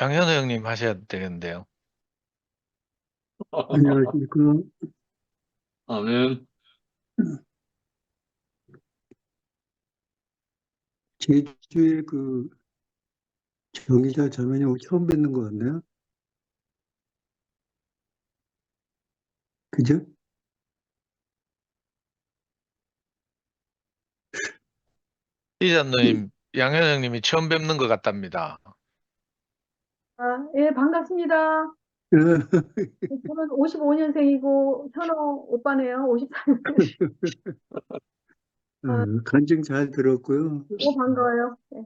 양현우 형님 하셔야 되겠는데요. 안녕하십니까. 아멘. 제주에 정의자 자매님 처음 뵙는 것 같네요. 그죠? 이자님, 양현우 형님이 처음 뵙는 것 같답니다. 예, 반갑습니다. 저는 55년생이고, 현호 오빠네요. 54년생. 아, 간증 잘 들었고요. 너무 반가워요. 네.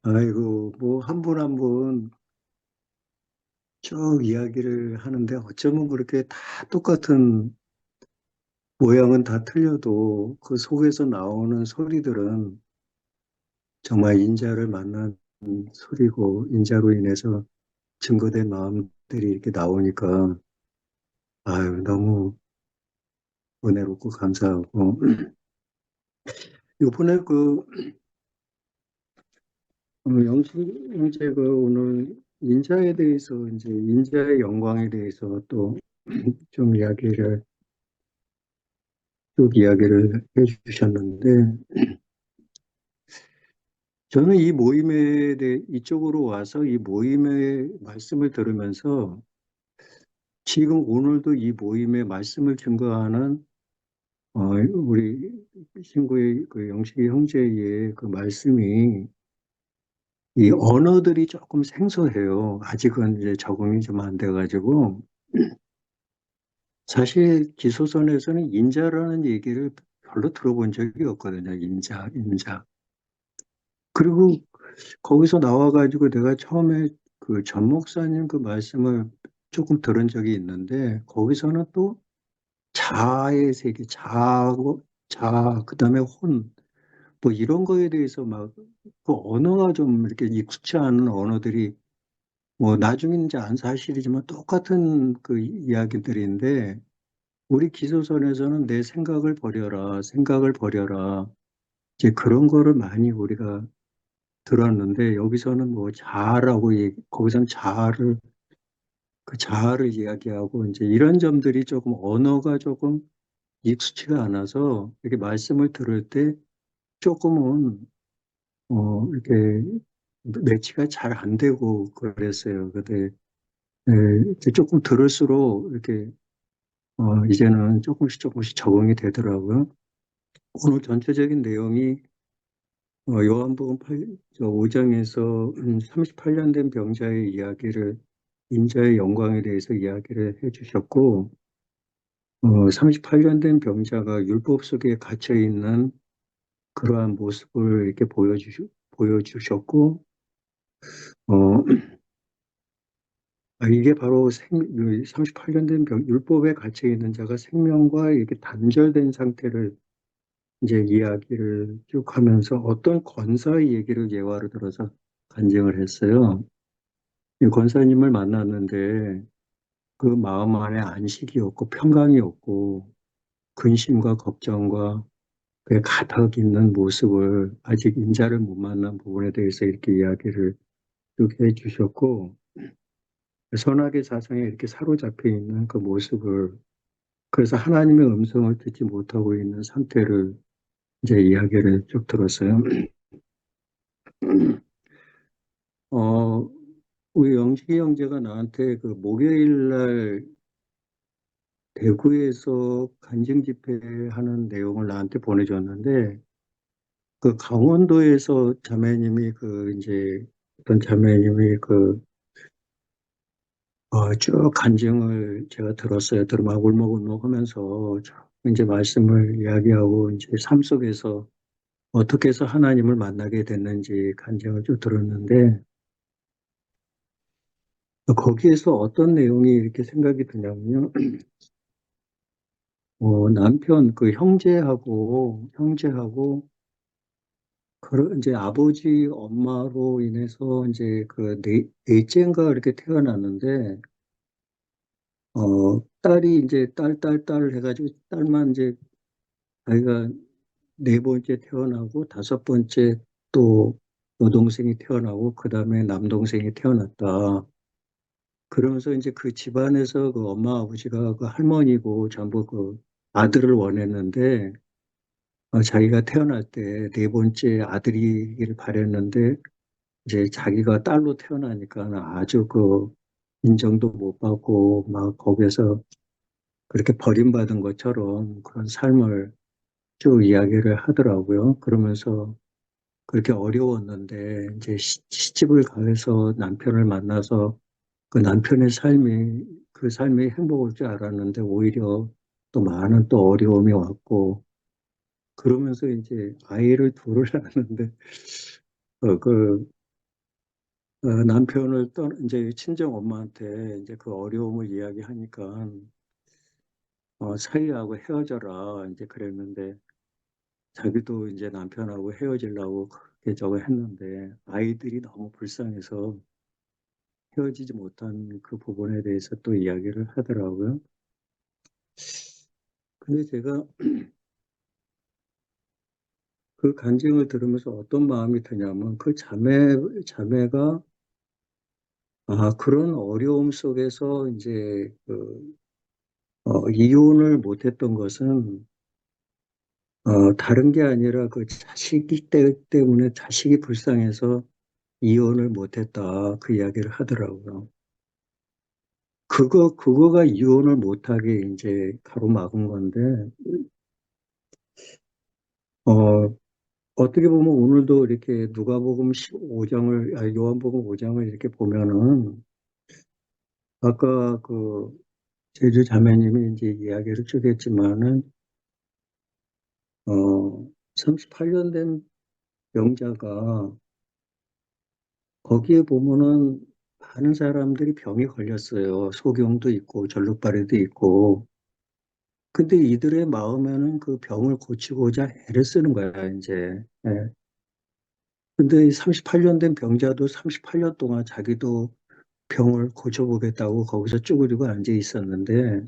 어, 아이고, 뭐, 한 분 한 분 쭉 이야기를 하는데 어쩌면 그렇게 다 똑같은 모양은 다 틀려도 그 속에서 나오는 소리들은 정말 인자를 만난 소리고, 인자로 인해서 증거된 마음들이 이렇게 나오니까, 아유, 너무 은혜롭고 감사하고, 요번에 영식 형제가 오늘 인자에 대해서, 이제 인자의 영광에 대해서 또 좀 쭉 이야기를 해주셨는데, 저는 이 모임에 대해, 이쪽으로 와서 이 모임의 말씀을 들으면서 지금 오늘도 이 모임의 말씀을 증거하는 우리 친구의 그 영식이 형제의 그 말씀이 이 언어들이 조금 생소해요. 아직은 이제 적응이 좀 안 돼가지고. 사실 기소선에서는 인자라는 얘기를 별로 들어본 적이 없거든요. 인자, 인자. 그리고 거기서 나와가지고 내가 처음에 그 전 목사님 그 말씀을 조금 들은 적이 있는데, 거기서는 또 자아의 세계, 자아고, 자, 그 다음에 혼, 뭐 이런 거에 대해서 막 그 언어가 좀 이렇게 익숙치 않은 언어들이 뭐 나중에는 이제 안 사실이지만 똑같은 그 이야기들인데, 우리 기소선에서는 내 생각을 버려라, 생각을 버려라. 이제 그런 거를 많이 우리가 들었는데, 여기서는 뭐 자아라고 거기서는 그 자아를 이야기하고, 이제 이런 점들이 조금 언어가 조금 익숙치가 않아서 이렇게 말씀을 들을 때 조금은, 이렇게 매치가 잘 안 되고 그랬어요. 근데, 이제 조금 들을수록 이렇게, 이제는 조금씩 조금씩 적응이 되더라고요. 오늘 전체적인 내용이 요한복음 5장에서 38년 된 병자의 이야기를, 인자의 영광에 대해서 이야기를 해주셨고, 38년 된 병자가 율법 속에 갇혀 있는 그러한 모습을 이렇게 보여주셨고, 어, 이게 바로 38년 된 율법에 갇혀 있는 자가 생명과 이렇게 단절된 상태를 이제 이야기를 쭉 하면서 어떤 권사의 얘기를 예화로 들어서 간증을 했어요. 이 권사님을 만났는데 그 마음 안에 안식이 없고 평강이 없고 근심과 걱정과 그 가득 있는 모습을, 아직 인자를 못 만난 부분에 대해서 이렇게 이야기를 쭉 해주셨고, 선악의 사상에 이렇게 사로잡혀 있는 그 모습을, 그래서 하나님의 음성을 듣지 못하고 있는 상태를 이제 이야기를 쭉 들었어요. 어, 우리 영식이 형제가 나한테 그 목요일 날 대구에서 간증 집회하는 내용을 나한테 보내줬는데, 그 강원도에서 자매님이 이제 어떤 자매님이 쭉 간증을 제가 들었어요. 들으면 울먹울먹 하면서 쭉 이제 말씀을 이야기하고 이제 삶 속에서 어떻게 해서 하나님을 만나게 됐는지 간증을 쭉 들었는데, 거기에서 어떤 내용이 이렇게 생각이 드냐면요. 남편, 그 형제하고, 이제 아버지, 엄마로 인해서 이제 넷째인가 이렇게 태어났는데, 딸이 이제 딸 해가지고 딸만 이제 아이가 네 번째 태어나고 다섯 번째 또 여동생이 태어나고 그 다음에 남동생이 태어났다. 그러면서 이제 그 집안에서 그 엄마 아버지가 그 할머니고 전부 그 아들을 원했는데 자기가 태어날 때 네 번째 아들이기를 바랬는데 이제 자기가 딸로 태어나니까 아주 그 인정도 못 받고 막 거기에서 그렇게 버림받은 것처럼 그런 삶을 쭉 이야기를 하더라고요. 그러면서 그렇게 어려웠는데 이제 시집을 가서 남편을 만나서 그 남편의 삶이 그 삶이 행복할 줄 알았는데 오히려 또 많은 또 어려움이 왔고 그러면서 이제 아이를 둘을 낳았는데 그 남편을 이제 친정 엄마한테 이제 그 어려움을 이야기하니까 사위하고 헤어져라 이제 그랬는데 자기도 이제 남편하고 헤어지려고 그렇게 저거 했는데 아이들이 너무 불쌍해서 헤어지지 못한 그 부분에 대해서 또 이야기를 하더라고요. 근데 제가 그 간증을 들으면서 어떤 마음이 드냐면 그 자매가 그런 어려움 속에서 이제 이혼을 못했던 것은 다른 게 아니라 그 자식이 때문에 자식이 불쌍해서 이혼을 못했다 그 이야기를 하더라고요. 그거가 이혼을 못하게 이제 가로막은 건데 어, 어떻게 보면 오늘도 이렇게 누가복음 15장을, 요한복음 5장을 이렇게 보면은, 아까 그 제주 자매님이 이제 이야기를 쭉 했지만은, 38년 된 병자가 거기에 보면은 많은 사람들이 병이 걸렸어요. 소경도 있고, 절룩발이도 있고. 근데 이들의 마음에는 그 병을 고치고자 애를 쓰는 거야, 이제. 예. 근데 38년 된 병자도 38년 동안 자기도 병을 고쳐보겠다고 거기서 쭈그리고 앉아 있었는데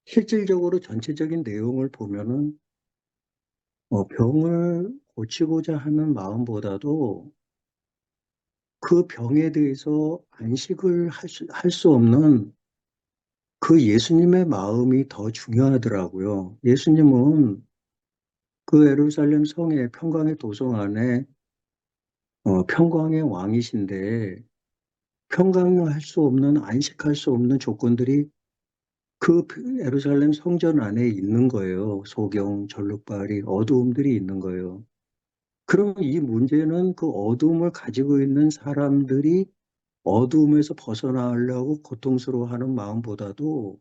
실질적으로 전체적인 내용을 보면은 병을 고치고자 하는 마음보다도 그 병에 대해서 안식을 할 수 없는 그 예수님의 마음이 더 중요하더라고요. 예수님은 그 예루살렘 성의 평강의 도성 안에 평강의 왕이신데 평강할 수 없는 안식할 수 없는 조건들이 그 예루살렘 성전 안에 있는 거예요. 소경, 절룩발이, 어두움들이 있는 거예요. 그럼 이 문제는 그 어두움을 가지고 있는 사람들이 어두움에서 벗어나려고 고통스러워하는 마음보다도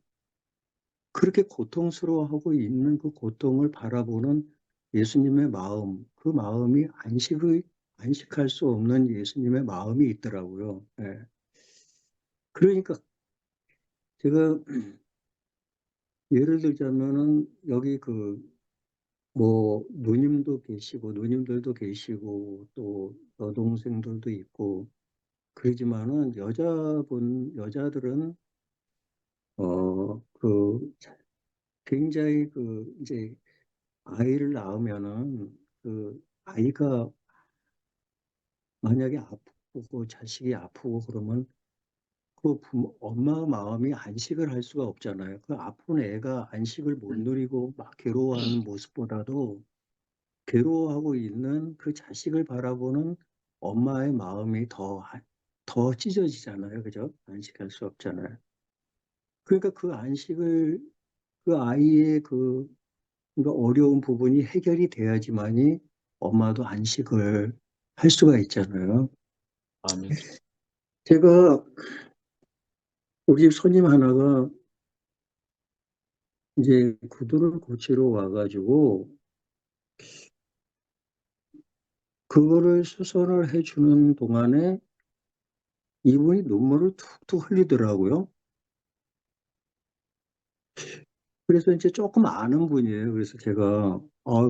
그렇게 고통스러워하고 있는 그 고통을 바라보는 예수님의 마음, 그 마음이 안식할 수 없는 예수님의 마음이 있더라고요. 예. 그러니까 제가 예를 들자면은 여기 뭐 누님들도 계시고 또 여동생들도 있고 그러지만은 여자들은 그 굉장히 그 이제 아이를 낳으면은 그 아이가 만약에 아프고 자식이 아프고 그러면 그 엄마 마음이 안식을 할 수가 없잖아요. 그 아픈 애가 안식을 못 누리고 막 괴로워하는 모습보다도 괴로워하고 있는 그 자식을 바라보는 엄마의 마음이 더 찢어지잖아요. 그죠? 안식할 수 없잖아요. 그러니까 그 아이의 그러니까 어려운 부분이 해결이 돼야지만이 엄마도 안식을 할 수가 있잖아요. 아멘. 제가 우리 집 손님 하나가 이제 구두를 고치러 와가지고 그거를 수선을 해주는 동안에 이분이 눈물을 툭툭 흘리더라고요. 그래서 이제 조금 아는 분이에요. 그래서 제가,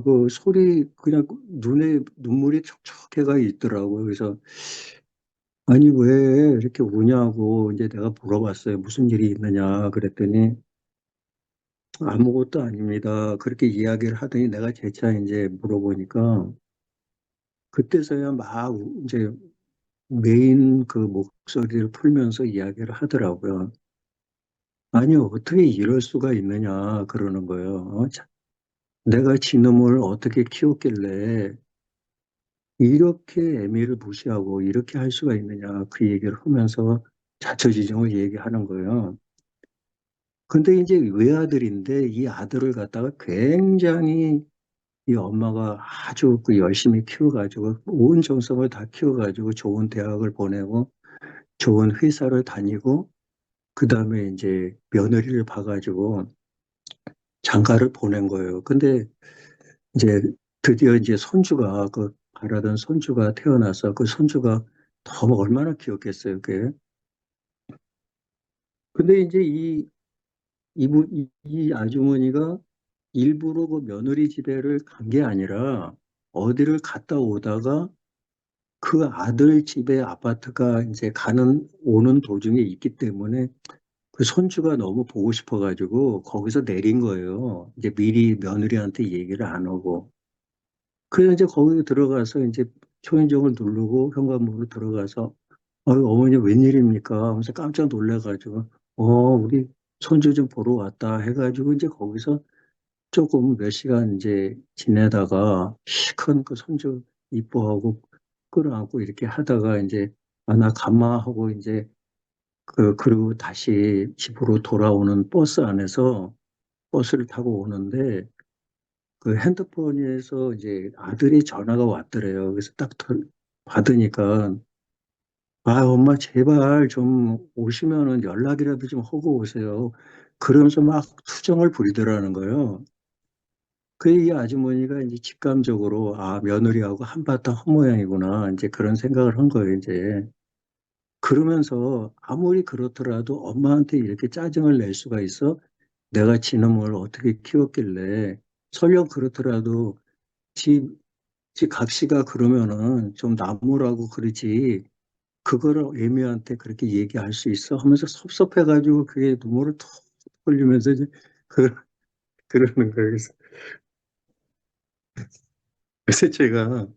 그 소리, 그냥 눈에 눈물이 촉촉해가 있더라고요. 그래서, 아니, 왜 이렇게 우냐고 이제 내가 물어봤어요. 무슨 일이 있느냐. 그랬더니, 아무것도 아닙니다. 그렇게 이야기를 하더니 내가 재차 이제 물어보니까, 그때서야 막 이제 메인 그 목소리를 풀면서 이야기를 하더라고요. 아니, 어떻게 이럴 수가 있느냐, 그러는 거예요. 내가 지놈을 어떻게 키웠길래 이렇게 애미를 무시하고 이렇게 할 수가 있느냐, 그 얘기를 하면서 자초지종을 얘기하는 거예요. 근데 이제 외아들인데 이 아들을 갖다가 굉장히 이 엄마가 아주 그 열심히 키워가지고 온 정성을 다 키워가지고 좋은 대학을 보내고 좋은 회사를 다니고 그 다음에 이제 며느리를 봐가지고 장가를 보낸 거예요. 근데 이제 드디어 이제 손주가 그 바라던 손주가 태어나서 그 손주가 더 얼마나 귀엽겠어요, 그게. 근데 이제 이 아주머니가 일부러 그 며느리 집에를 간 게 아니라 어디를 갔다 오다가 그 아들 집에 아파트가 이제 오는 도중에 있기 때문에 그 손주가 너무 보고 싶어가지고 거기서 내린 거예요. 이제 미리 며느리한테 얘기를 안 하고. 그래서 이제 거기 들어가서 이제 초인종을 누르고 현관문으로 들어가서 어머니 웬일입니까? 하면서 깜짝 놀래가지고 우리 손주 좀 보러 왔다 해가지고 이제 거기서 조금 몇 시간 이제 지내다가 시큰 그 손주 이뻐하고 끌어안고 이렇게 하다가 이제 나 간마 하고 이제 그리고 다시 집으로 돌아오는 버스 안에서 버스를 타고 오는데 그 핸드폰에서 이제 아들이 전화가 왔더래요. 그래서 딱 받으니까 엄마 제발 좀 오시면은 연락이라도 좀 하고 오세요. 그러면서 막 투정을 부리더라는 거예요. 그 이 아주머니가 이제 직감적으로 며느리하고 한바탕 한 모양이구나 이제 그런 생각을 한 거예요 이제. 그러면서 아무리 그렇더라도 엄마한테 이렇게 짜증을 낼 수가 있어? 내가 지놈을 어떻게 키웠길래 설령 그렇더라도 지, 지 각시가 그러면은 좀 나무라고 그러지 그거를 애미한테 그렇게 얘기할 수 있어? 하면서 섭섭해가지고 그게 눈물을 톡 흘리면서 이제 그, 그러는 거예요. 그래서 제가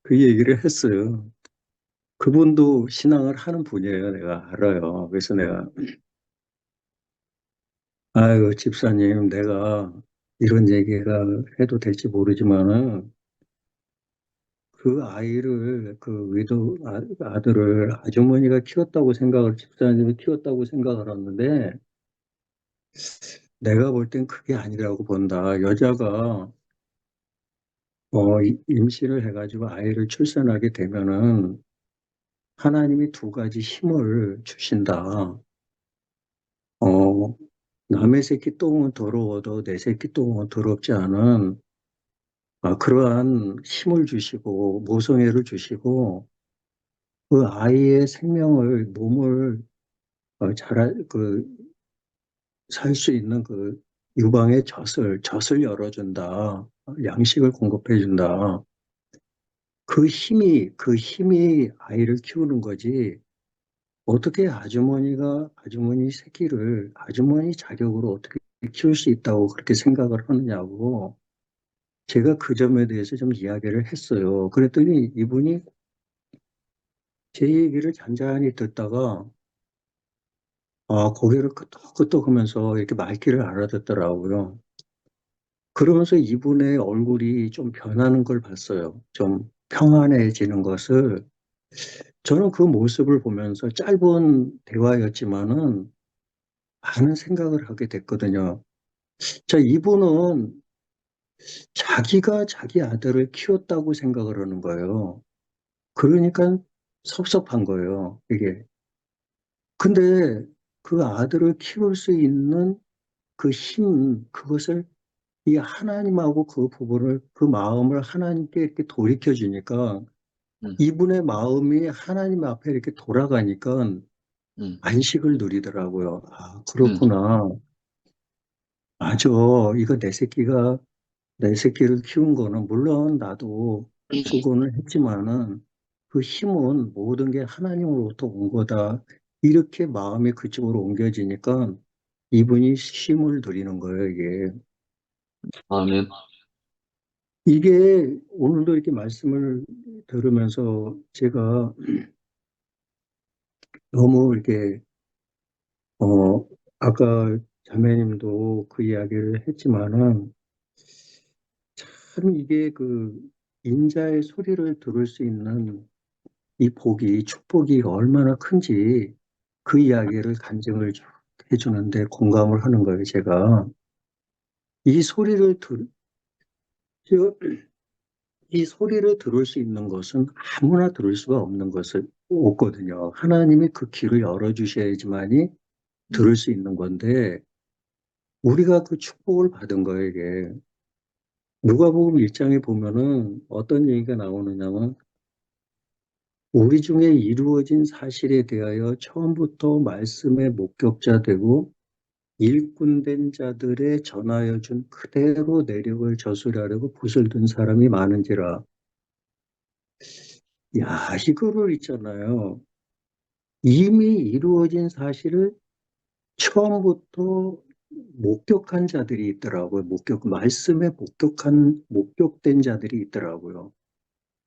그 얘기를 했어요. 그분도 신앙을 하는 분이에요. 내가 알아요. 그래서 내가 아유 집사님 내가 이런 얘기가 해도 될지 모르지만은 그 아이를 아들을 아주머니가 키웠다고 집사님이 키웠다고 생각을 하는데 내가 볼 땐 그게 아니라고 본다. 여자가 임신을 해가지고 아이를 출산하게 되면은 하나님이 두 가지 힘을 주신다. 어, 남의 새끼 똥은 더러워도 내 새끼 똥은 더럽지 않은 그러한 힘을 주시고 모성애를 주시고 그 아이의 몸을 살 수 있는 그 유방의 젖을 열어준다. 양식을 공급해준다. 그 힘이 아이를 키우는 거지. 어떻게 아주머니 새끼를 아주머니 자격으로 어떻게 키울 수 있다고 그렇게 생각을 하느냐고 제가 그 점에 대해서 좀 이야기를 했어요. 그랬더니 이분이 제 얘기를 잔잔히 듣다가 고개를 끄덕끄덕 하면서 이렇게 말귀를 알아듣더라고요. 그러면서 이분의 얼굴이 좀 변하는 걸 봤어요. 좀 평안해지는 것을. 저는 그 모습을 보면서 짧은 대화였지만은 많은 생각을 하게 됐거든요. 자, 이분은 자기가 자기 아들을 키웠다고 생각을 하는 거예요. 그러니까 섭섭한 거예요, 이게. 근데 그 아들을 키울 수 있는 그것을 이 하나님하고 그 마음을 하나님께 이렇게 돌이켜 주니까 음, 이분의 마음이 하나님 앞에 이렇게 돌아가니까 음, 안식을 누리더라고요. 음, 그렇구나. 맞아. 이거 내 새끼를 키운 거는 물론 나도 수고는 했지만은 그 힘은 모든 게 하나님으로부터 온 거다. 이렇게 마음이 그쪽으로 옮겨지니까 이분이 힘을 누리는 거예요, 이게. 아멘. 이게 오늘도 이렇게 말씀을 들으면서 제가 너무 이렇게, 어, 아까 자매님도 그 이야기를 했지만은 참 이게 그 인자의 소리를 들을 수 있는 이 복이, 이 축복이 얼마나 큰지 그 이야기를 간증을 쭉 해주는데 공감을 하는 거예요, 제가. 이 소리를 들, 이 소리를 들을 수 있는 것은 아무나 들을 수가 없는 것을 없거든요. 하나님이 그 길을 열어주셔야지만이 들을 수 있는 건데, 우리가 그 축복을 받은 거예요, 이게. 누가복음 1장에 보면은 어떤 얘기가 나오느냐면, 우리 중에 이루어진 사실에 대하여 처음부터 말씀의 목격자 되고 일꾼된 자들의 전하여 준 그대로 내력을 저술하려고 붓을 든 사람이 많은지라. 야, 이거를 있잖아요. 이미 이루어진 사실을 처음부터 목격한 자들이 있더라고요. 말씀에 목격된 자들이 있더라고요.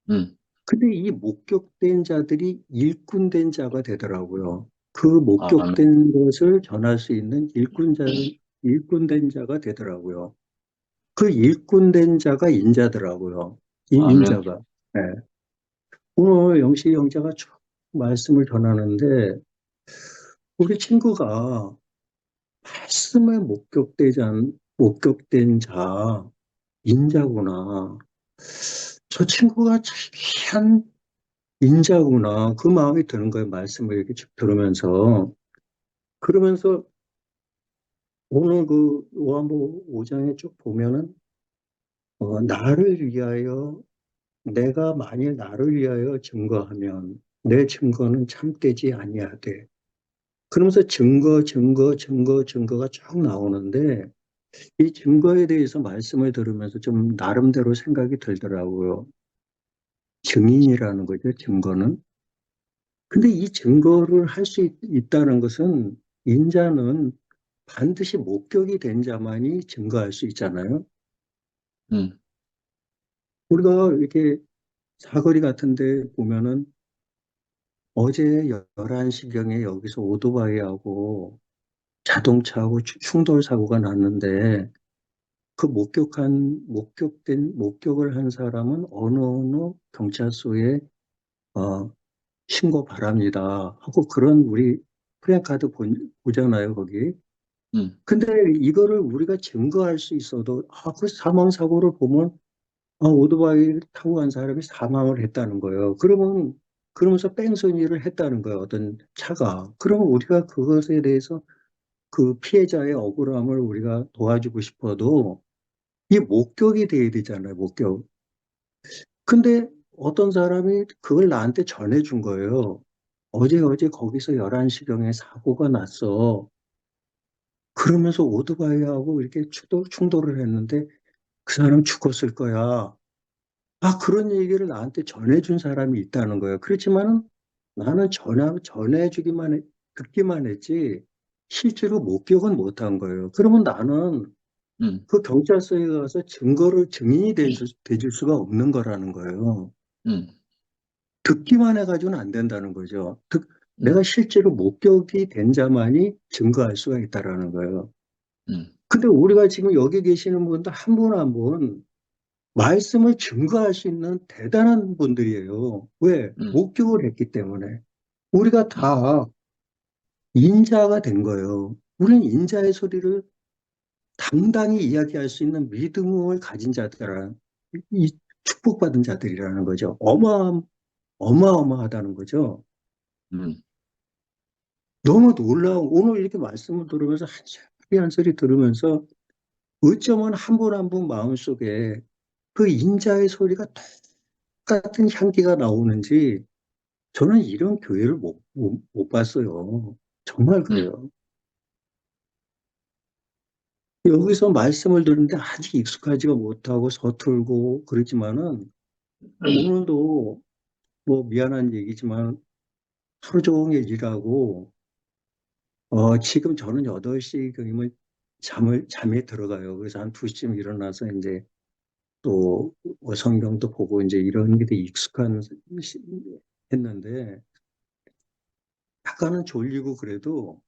음, 근데 이 목격된 자들이 일꾼된 자가 되더라고요. 그 아멘. 목격된 것을 전할 수 있는 일꾼된 자가 되더라고요. 그 일꾼된 자가 인자더라고요. 이 아멘. 인자가. 네. 오늘 영식 형제가 쭉 말씀을 전하는데, 우리 친구가 말씀에 목격된 자, 인자구나. 저 친구가 참 인자구나. 그 마음이 드는 거예요. 말씀을 이렇게 쭉 들으면서. 그러면서 오늘 그 요한복음 5장에 쭉 보면은, 나를 위하여, 내가 만일 나를 위하여 증거하면 내 증거는 참되지 아니하되. 그러면서 증거가 쭉 나오는데, 이 증거에 대해서 말씀을 들으면서 좀 나름대로 생각이 들더라고요. 증인이라는 거죠, 증거는. 근데 이 증거를 할 수 있다는 것은 인자는 반드시 목격이 된 자만이 증거할 수 있잖아요. 음, 우리가 이렇게 사거리 같은 데 보면은 어제 11시경에 여기서 오토바이하고 자동차하고 충돌 사고가 났는데 그 목격을 한 사람은 어느 경찰서에 어, 신고 바랍니다 하고 그런 우리 프랜카드 보잖아요, 거기. 음, 근데 이거를 우리가 증거할 수 있어도, 그 사망사고를 보면, 오토바이 타고 간 사람이 사망을 했다는 거예요. 그러면서 뺑소니를 했다는 거예요, 어떤 차가. 그러면 우리가 그것에 대해서 그 피해자의 억울함을 우리가 도와주고 싶어도, 이 목격이 돼야 되잖아요, 목격. 근데 어떤 사람이 그걸 나한테 전해준 거예요. 어제 거기서 11시경에 사고가 났어. 그러면서 오토바이하고 이렇게 충돌을 했는데 그 사람 죽었을 거야. 그런 얘기를 나한테 전해준 사람이 있다는 거예요. 그렇지만은 나는 듣기만 했지, 실제로 목격은 못한 거예요. 그러면 나는 음, 그 경찰서에 가서 증인이 돼줄 수가 없는 거라는 거예요. 음, 듣기만 해가지고는 안 된다는 거죠. 내가 음, 실제로 목격이 된 자만이 증거할 수가 있다라는 거예요. 음, 근데 우리가 지금 여기 계시는 분들 한 분 한 분 말씀을 증거할 수 있는 대단한 분들이에요. 왜? 음, 목격을 했기 때문에. 우리가 음, 다 인자가 된 거예요. 우리는 인자의 소리를 당당히 이야기할 수 있는 믿음을 가진 이 축복받은 자들이라는 거죠. 어마어마하다는 거죠. 음, 너무 놀라운, 오늘 이렇게 말씀을 들으면서 한 소리 한 소리 들으면서 어쩌면 한 분 한 분 마음속에 그 인자의 소리가 똑같은 향기가 나오는지 저는 이런 교회를 못 봤어요. 정말 음, 그래요. 여기서 말씀을 듣는데 아직 익숙하지가 못하고 서툴고 그러지만은 오늘도 뭐 미안한 얘기지만 하루 종일 일하고 지금 저는 8시경이면 잠에 들어가요. 그래서 한 2시쯤 일어나서 이제 또 성경도 보고 이제 이런 게 익숙한 했는데 약간은 졸리고 그래도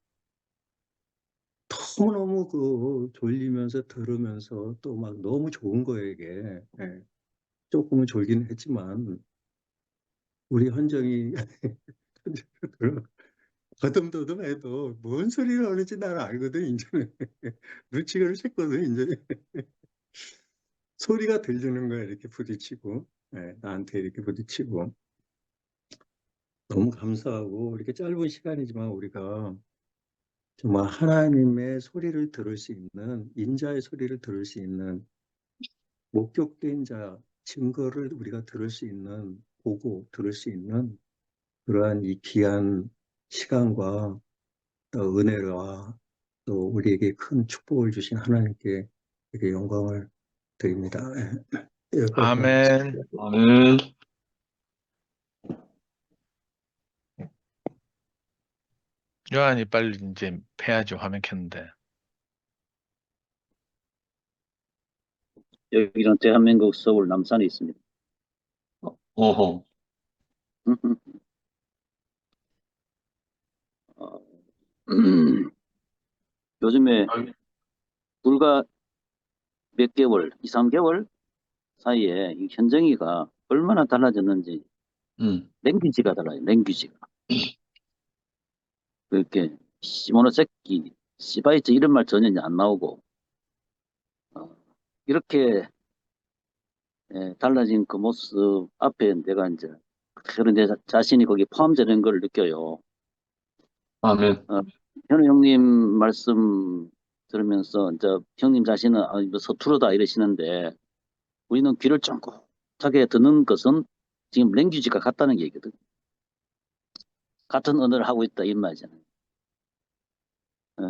너무너무 졸리면서 들으면서 또 막 너무 좋은 거예요, 이게. 예. 조금은 졸기는 했지만 우리 헌정이 더듬더듬해도 뭔 소리를 하는지 나는 알거든, 이제는. 눈치를 챘거든, 이제. 소리가 들리는 거야, 이렇게 부딪히고. 예, 나한테 이렇게 부딪히고. 너무 감사하고, 이렇게 짧은 시간이지만 우리가 정말 하나님의 소리를 들을 수 있는, 인자의 소리를 들을 수 있는, 목격된 자, 증거를 우리가 들을 수 있는, 보고 들을 수 있는 그러한 이 귀한 시간과 또 은혜와 또 우리에게 큰 축복을 주신 하나님께 되게 영광을 드립니다. 예, 여기까지만 아멘. 하겠습니다. 아멘. 요한이 빨리 이제 패야지 화면 켰는데. 여기는 대한민국 서울 남산에 있습니다. 어허. 어, 요즘에 불과 몇 개월, 2, 3개월 사이에 이 현정이가 얼마나 달라졌는지 랭귀지가 달라요. 랭귀지가. 그렇게 시모노세키, 시바이츠 이런 말 전혀 이제 안 나오고 이렇게 달라진 그 모습 앞에 내가 이제 그런 내 자신이 거기 포함되는 걸 느껴요. 아멘. 현우 형님 말씀 들으면서 이제 형님 자신은 뭐 서투르다 이러시는데 우리는 귀를 쫑긋하게 듣는 것은 지금 랭귀지가 같다는 얘기거든. 같은 언어를 하고 있다 이 말이잖아요.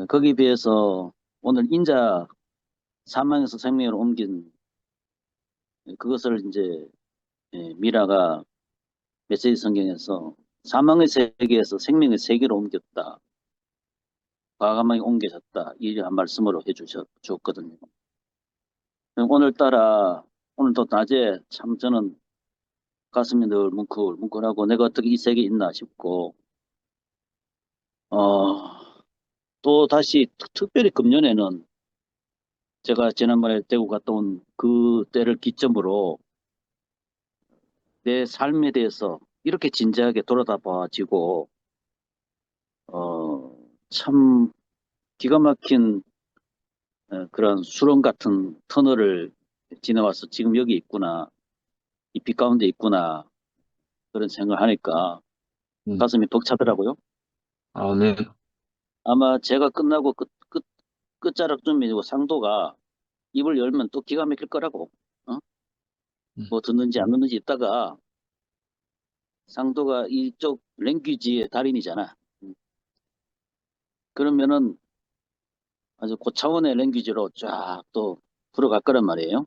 거기에 비해서 오늘 인자 사망에서 생명으로 옮긴 그것을 이제 미라가 메시지 성경에서 사망의 세계에서 생명의 세계로 옮겼다. 과감하게 옮겨졌다. 이런 말씀으로 해주셨거든요. 오늘따라 오늘도 낮에 참 저는 가슴이 늘 뭉클뭉클하고 내가 어떻게 이 세계에 있나 싶고 또 다시 특별히 금년에는 제가 지난번에 대구 갔다 온 그 때를 기점으로 내 삶에 대해서 이렇게 진지하게 돌아다봐지고 참 기가 막힌 그런 수렁 같은 터널을 지나와서 지금 여기 있구나. 이 빛 가운데 있구나. 그런 생각을 하니까 가슴이 벅차더라고요. 아멘. 아마 제가 끝나고 끝자락쯤이고 상도가 입을 열면 또 기가 막힐 거라고. 뭐 듣는지 안 듣는지 있다가 상도가 이쪽 랭귀지의 달인이잖아. 그러면은 아주 고차원의 랭귀지로 쫙 또 풀어갈 거란 말이에요.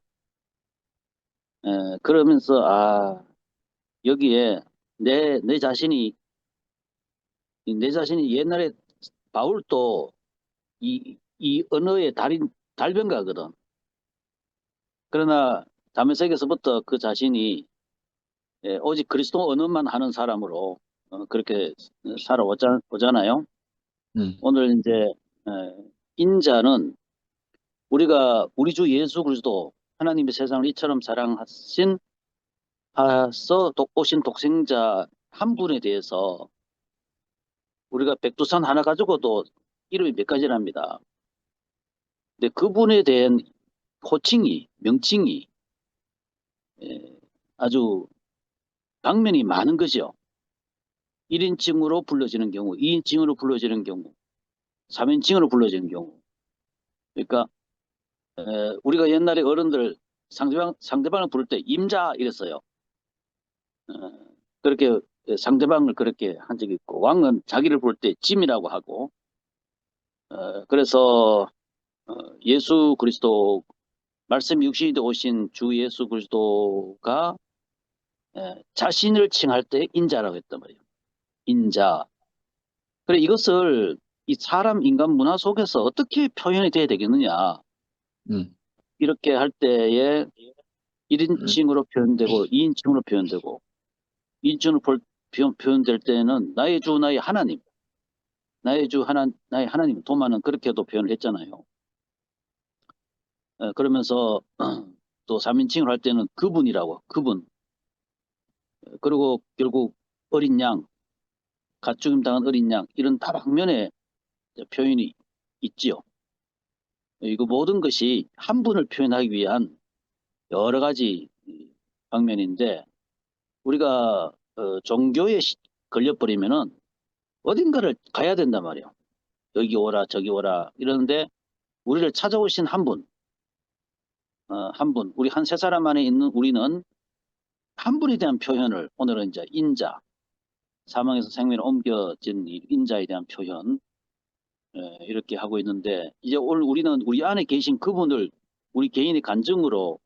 그러면서 여기에 내 자신이 옛날에 바울도 이 언어의 달변가거든. 그러나 다메섹에서부터 그 자신이 오직 그리스도 언어만 하는 사람으로 그렇게 살아오잖아요. 오늘 이제 인자는 우리 주 예수 그리스도 하나님의 세상을 이처럼 사랑하신 오신 독생자 한 분에 대해서 우리가 백두산 하나 가지고도 이름이 몇 가지랍니다. 근데 그분에 대한 명칭이 아주 방면이 많은 거죠. 1인칭으로 불러지는 경우, 2인칭으로 불러지는 경우, 3인칭으로 불러지는 경우. 그러니까 우리가 옛날에 어른들 상대방을 부를 때 임자 이랬어요. 그렇게 상대방을 그렇게 한 적이 있고 왕은 자기를 부를 때 짐이라고 하고 그래서 예수 그리스도 말씀 육신이 되어 오신 주 예수 그리스도가 자신을 칭할 때 인자라고 했단 말이에요. 인자. 그래 이것을 이 사람 인간 문화 속에서 어떻게 표현이 돼야 되겠느냐. 이렇게 할 때에 1인칭으로 표현되고 2인칭으로 표현되고 2인칭으로 표현될 때는 나의 주 나의 하나님, 나의 주 나의 하나님, 도마는 그렇게도 표현을 했잖아요. 그러면서 또 3인칭을 할 때는 그분이라고, 그분. 그리고 결국 어린 양, 가축임 당한 어린 양, 이런 다방면의 표현이 있지요. 이거 모든 것이 한 분을 표현하기 위한 여러 가지 방면인데, 우리가 종교에 걸려버리면은 어딘가를 가야 된단 말이에요. 여기 오라 저기 오라 이러는데, 우리를 찾아오신 한 분, 한 분, 우리 한 세 사람 안에 있는 우리는 한 분에 대한 표현을 오늘은 이제 인자, 사망에서 생명으로 옮겨진 이 인자에 대한 표현, 이렇게 하고 있는데, 이제 오늘 우리는 우리 안에 계신 그분을 우리 개인의 간증으로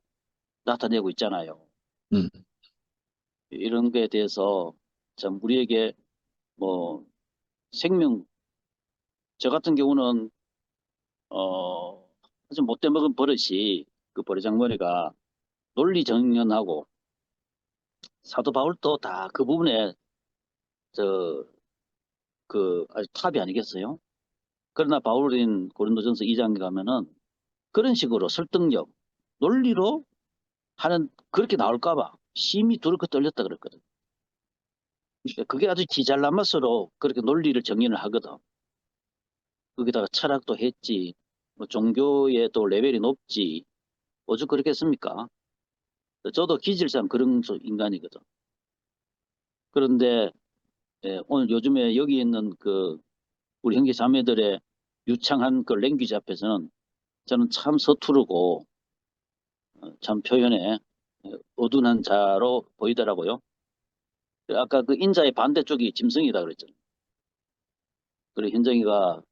나타내고 있잖아요. 음. 이런 거에 대해서 참 우리에게 뭐 생명, 저 같은 경우는 아주 못돼 먹은 버릇이, 그 버르장머리가 논리정연하고, 사도 바울도 다 그 부분에 아주 탑이 아니겠어요? 그러나 바울인 고린도전서 2장에 가면은 그런 식으로 설득력, 논리로 하는, 그렇게 나올까봐 심히 두렵고 떨렸다 그랬거든. 그게 아주 기잘난 맛으로 그렇게 논리를 정연을 하거든. 거기다가 철학도 했지, 뭐 종교의 또 레벨이 높지, 오죽 그렇겠습니까? 저도 기질상 그런 인간이거든. 그런데 오늘 요즘에 여기 있는 그 우리 형제 자매들의 유창한 그 랭귀지 앞에서는 저는 참 서투르고 참 표현에 어둔한 자로 보이더라고요. 아까 그 인자의 반대쪽이 짐승이다 그랬잖아요. 그리고 현정이가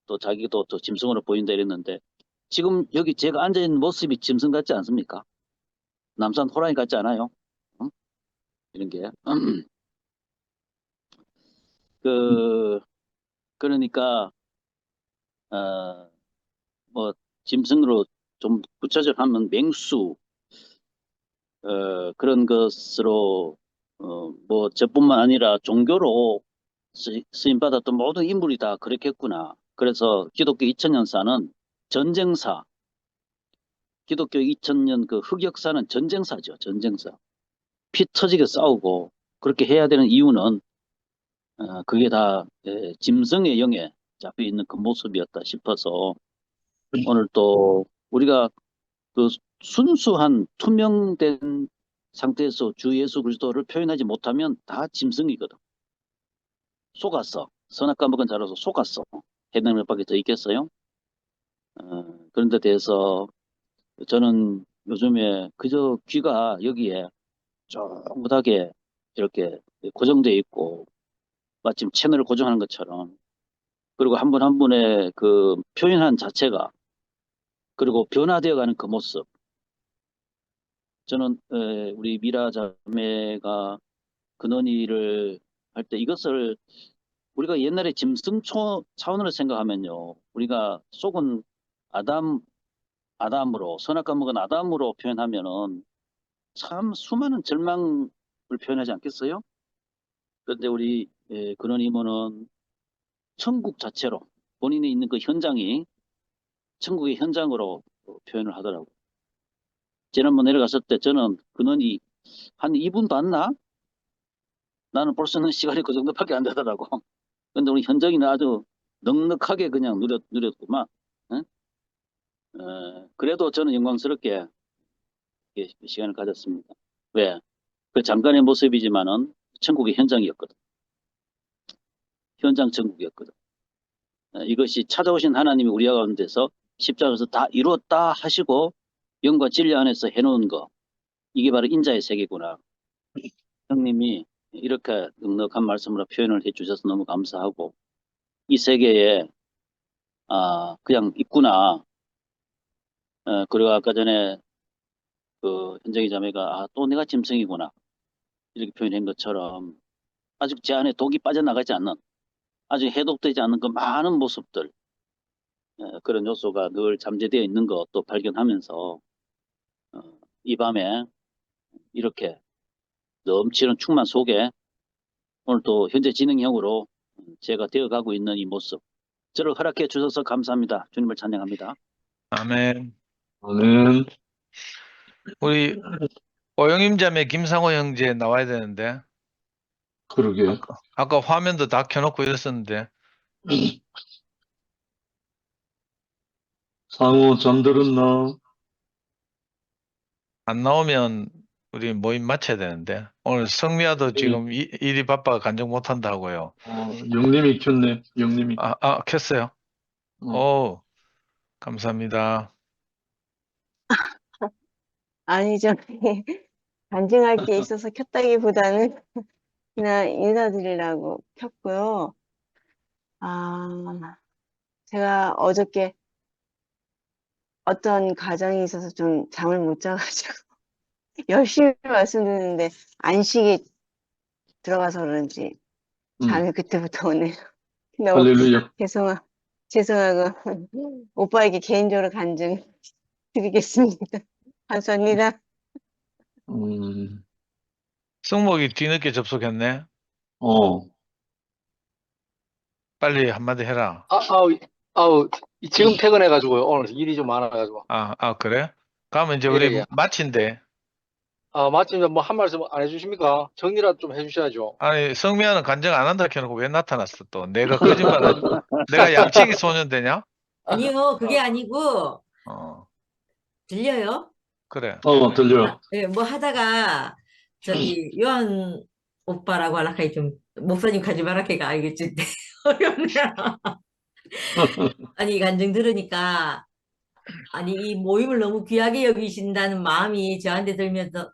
또 자기도 또 짐승으로 보인다 이랬는데, 지금 여기 제가 앉아있는 모습이 짐승 같지 않습니까? 남산 호랑이 같지 않아요? 응? 이런 게. 그러니까 뭐 짐승으로 좀 구체적으로 하면 맹수, 그런 것으로 뭐 저뿐만 아니라 종교로 쓰임받았던 모든 인물이 다 그렇겠구나. 그래서 기독교 2000년사는 전쟁사, 기독교 2000년 그 흑역사는 전쟁사죠. 전쟁사. 피 터지게 싸우고 그렇게 해야 되는 이유는 그게 다 짐승의 영에 잡혀 있는 그 모습이었다 싶어서, 오늘 또 우리가 그 순수한 투명된 상태에서 주 예수 그리스도를 표현하지 못하면 다 짐승이거든. 속았어. 선악과 먹은 자로서 속았어. 해당 몇 밖에 더 있겠어요? 그런 데 대해서 저는 요즘에 그저 귀가 여기에 쫑긋하게 이렇게 고정되어 있고, 마침 채널을 고정하는 것처럼, 그리고 한 분 한 분의 그 표현한 자체가, 그리고 변화되어 가는 그 모습, 저는 우리 미라 자매가 근원이를 할 때 이것을 우리가 옛날에 짐승 차원으로 생각하면요, 우리가 속은 아담으로, 선악과 먹은 아담으로 표현하면은 참 수많은 절망을 표현하지 않겠어요? 그런데 우리 근원 이모는 천국 자체로, 본인이 있는 그 현장이 천국의 현장으로 표현을 하더라고요. 지난번 내려갔을 때 저는 근원이 한 2분 봤나? 나는 벌써는 시간이 그 정도밖에 안 되더라고. 근데 우리 현정이는 아주 넉넉하게 그냥 누렸구만. 응? 그래도 저는 영광스럽게 이렇게 시간을 가졌습니다. 왜? 그 잠깐의 모습이지만은 천국의 현장이었거든. 현장 천국이었거든. 이것이 찾아오신 하나님이 우리 가운데서 십자가에서 다 이루었다 하시고 영과 진리 안에서 해놓은 거, 이게 바로 인자의 세계구나. 형님이 이렇게 넉넉한 말씀으로 표현을 해주셔서 너무 감사하고, 이 세계에 그냥 있구나. 그리고 아까 전에 그 현정이 자매가 또 내가 짐승이구나 이렇게 표현한 것처럼, 아직 제 안에 독이 빠져나가지 않는, 아직 해독되지 않는 그 많은 모습들, 그런 요소가 늘 잠재되어 있는 것도 발견하면서 이 밤에 이렇게 넘치는 충만 속에 오늘 또 현재 진행형으로 제가 되어가고 있는 이 모습, 저를 허락해 주셔서 감사합니다. 주님을 찬양합니다. 아멘. 아멘. 우리 오영임 자매 김상호 형제 나와야 되는데 그러게. 아까 화면도 다 켜놓고 이랬었는데 상호 잠들었나? 안 나오면 우리 모임 마쳐야 되는데 오늘 성미아도 지금 일이 바빠 간증 못 한다고요. 영님이 켰네. 영님이. 켰어요. 오, 감사합니다. 아니, 간증할 게 있어서 켰다기보다는 그냥 인사드리려고 켰고요. 제가 어저께 어떤 가정이 있어서 좀 잠을 못 자가지고 열심히 말씀드렸는데 안식이 들어가서 그런지 잠이 그때부터 오네요. 너무 할렐루야. 죄송하고 오빠에게 개인적으로 간증 드리겠습니다. 감사합니다. 승목이 뒤늦게 접속했네. 빨리 한마디 해라. 지금 퇴근해가지고요. 오늘 일이 좀 많아가지고. 그래? 그러면 이제 예, 우리 예. 마친대. 마침 뭐 한 말씀 안 해주십니까? 정리라도 좀 해주셔야죠. 아니, 성미아는 간증 안 한다 해놓고 왜 나타났어 또? 내가 거짓말하지? 내가 양치기 소년되냐? 아니요, 그게 아니고, 들려요? 그래. 들려. 네, 뭐 하다가, 요한 오빠라고 하락하기 좀, 목사님 가지 말라니까 알겠지? 어렵네. 아니, 간증 들으니까, 아니, 이 모임을 너무 귀하게 여기신다는 마음이 저한테 들면서,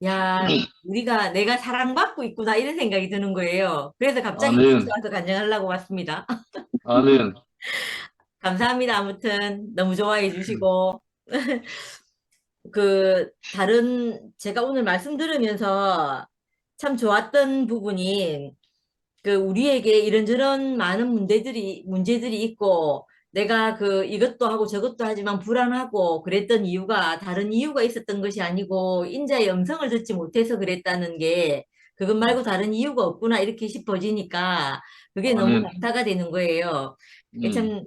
야, 내가 사랑받고 있구나, 이런 생각이 드는 거예요. 그래서 갑자기 아멘. 와서 간증하려고 왔습니다. 아멘. 감사합니다. 아무튼, 너무 좋아해 주시고. 제가 오늘 말씀 들으면서 참 좋았던 부분이, 우리에게 이런저런 많은 문제들이 있고, 내가 이것도 하고 저것도 하지만 불안하고 그랬던 이유가 다른 이유가 있었던 것이 아니고, 인자의 음성을 듣지 못해서 그랬다는 게, 그것 말고 다른 이유가 없구나, 이렇게 싶어지니까, 그게 너무 감사가 되는 거예요. 참,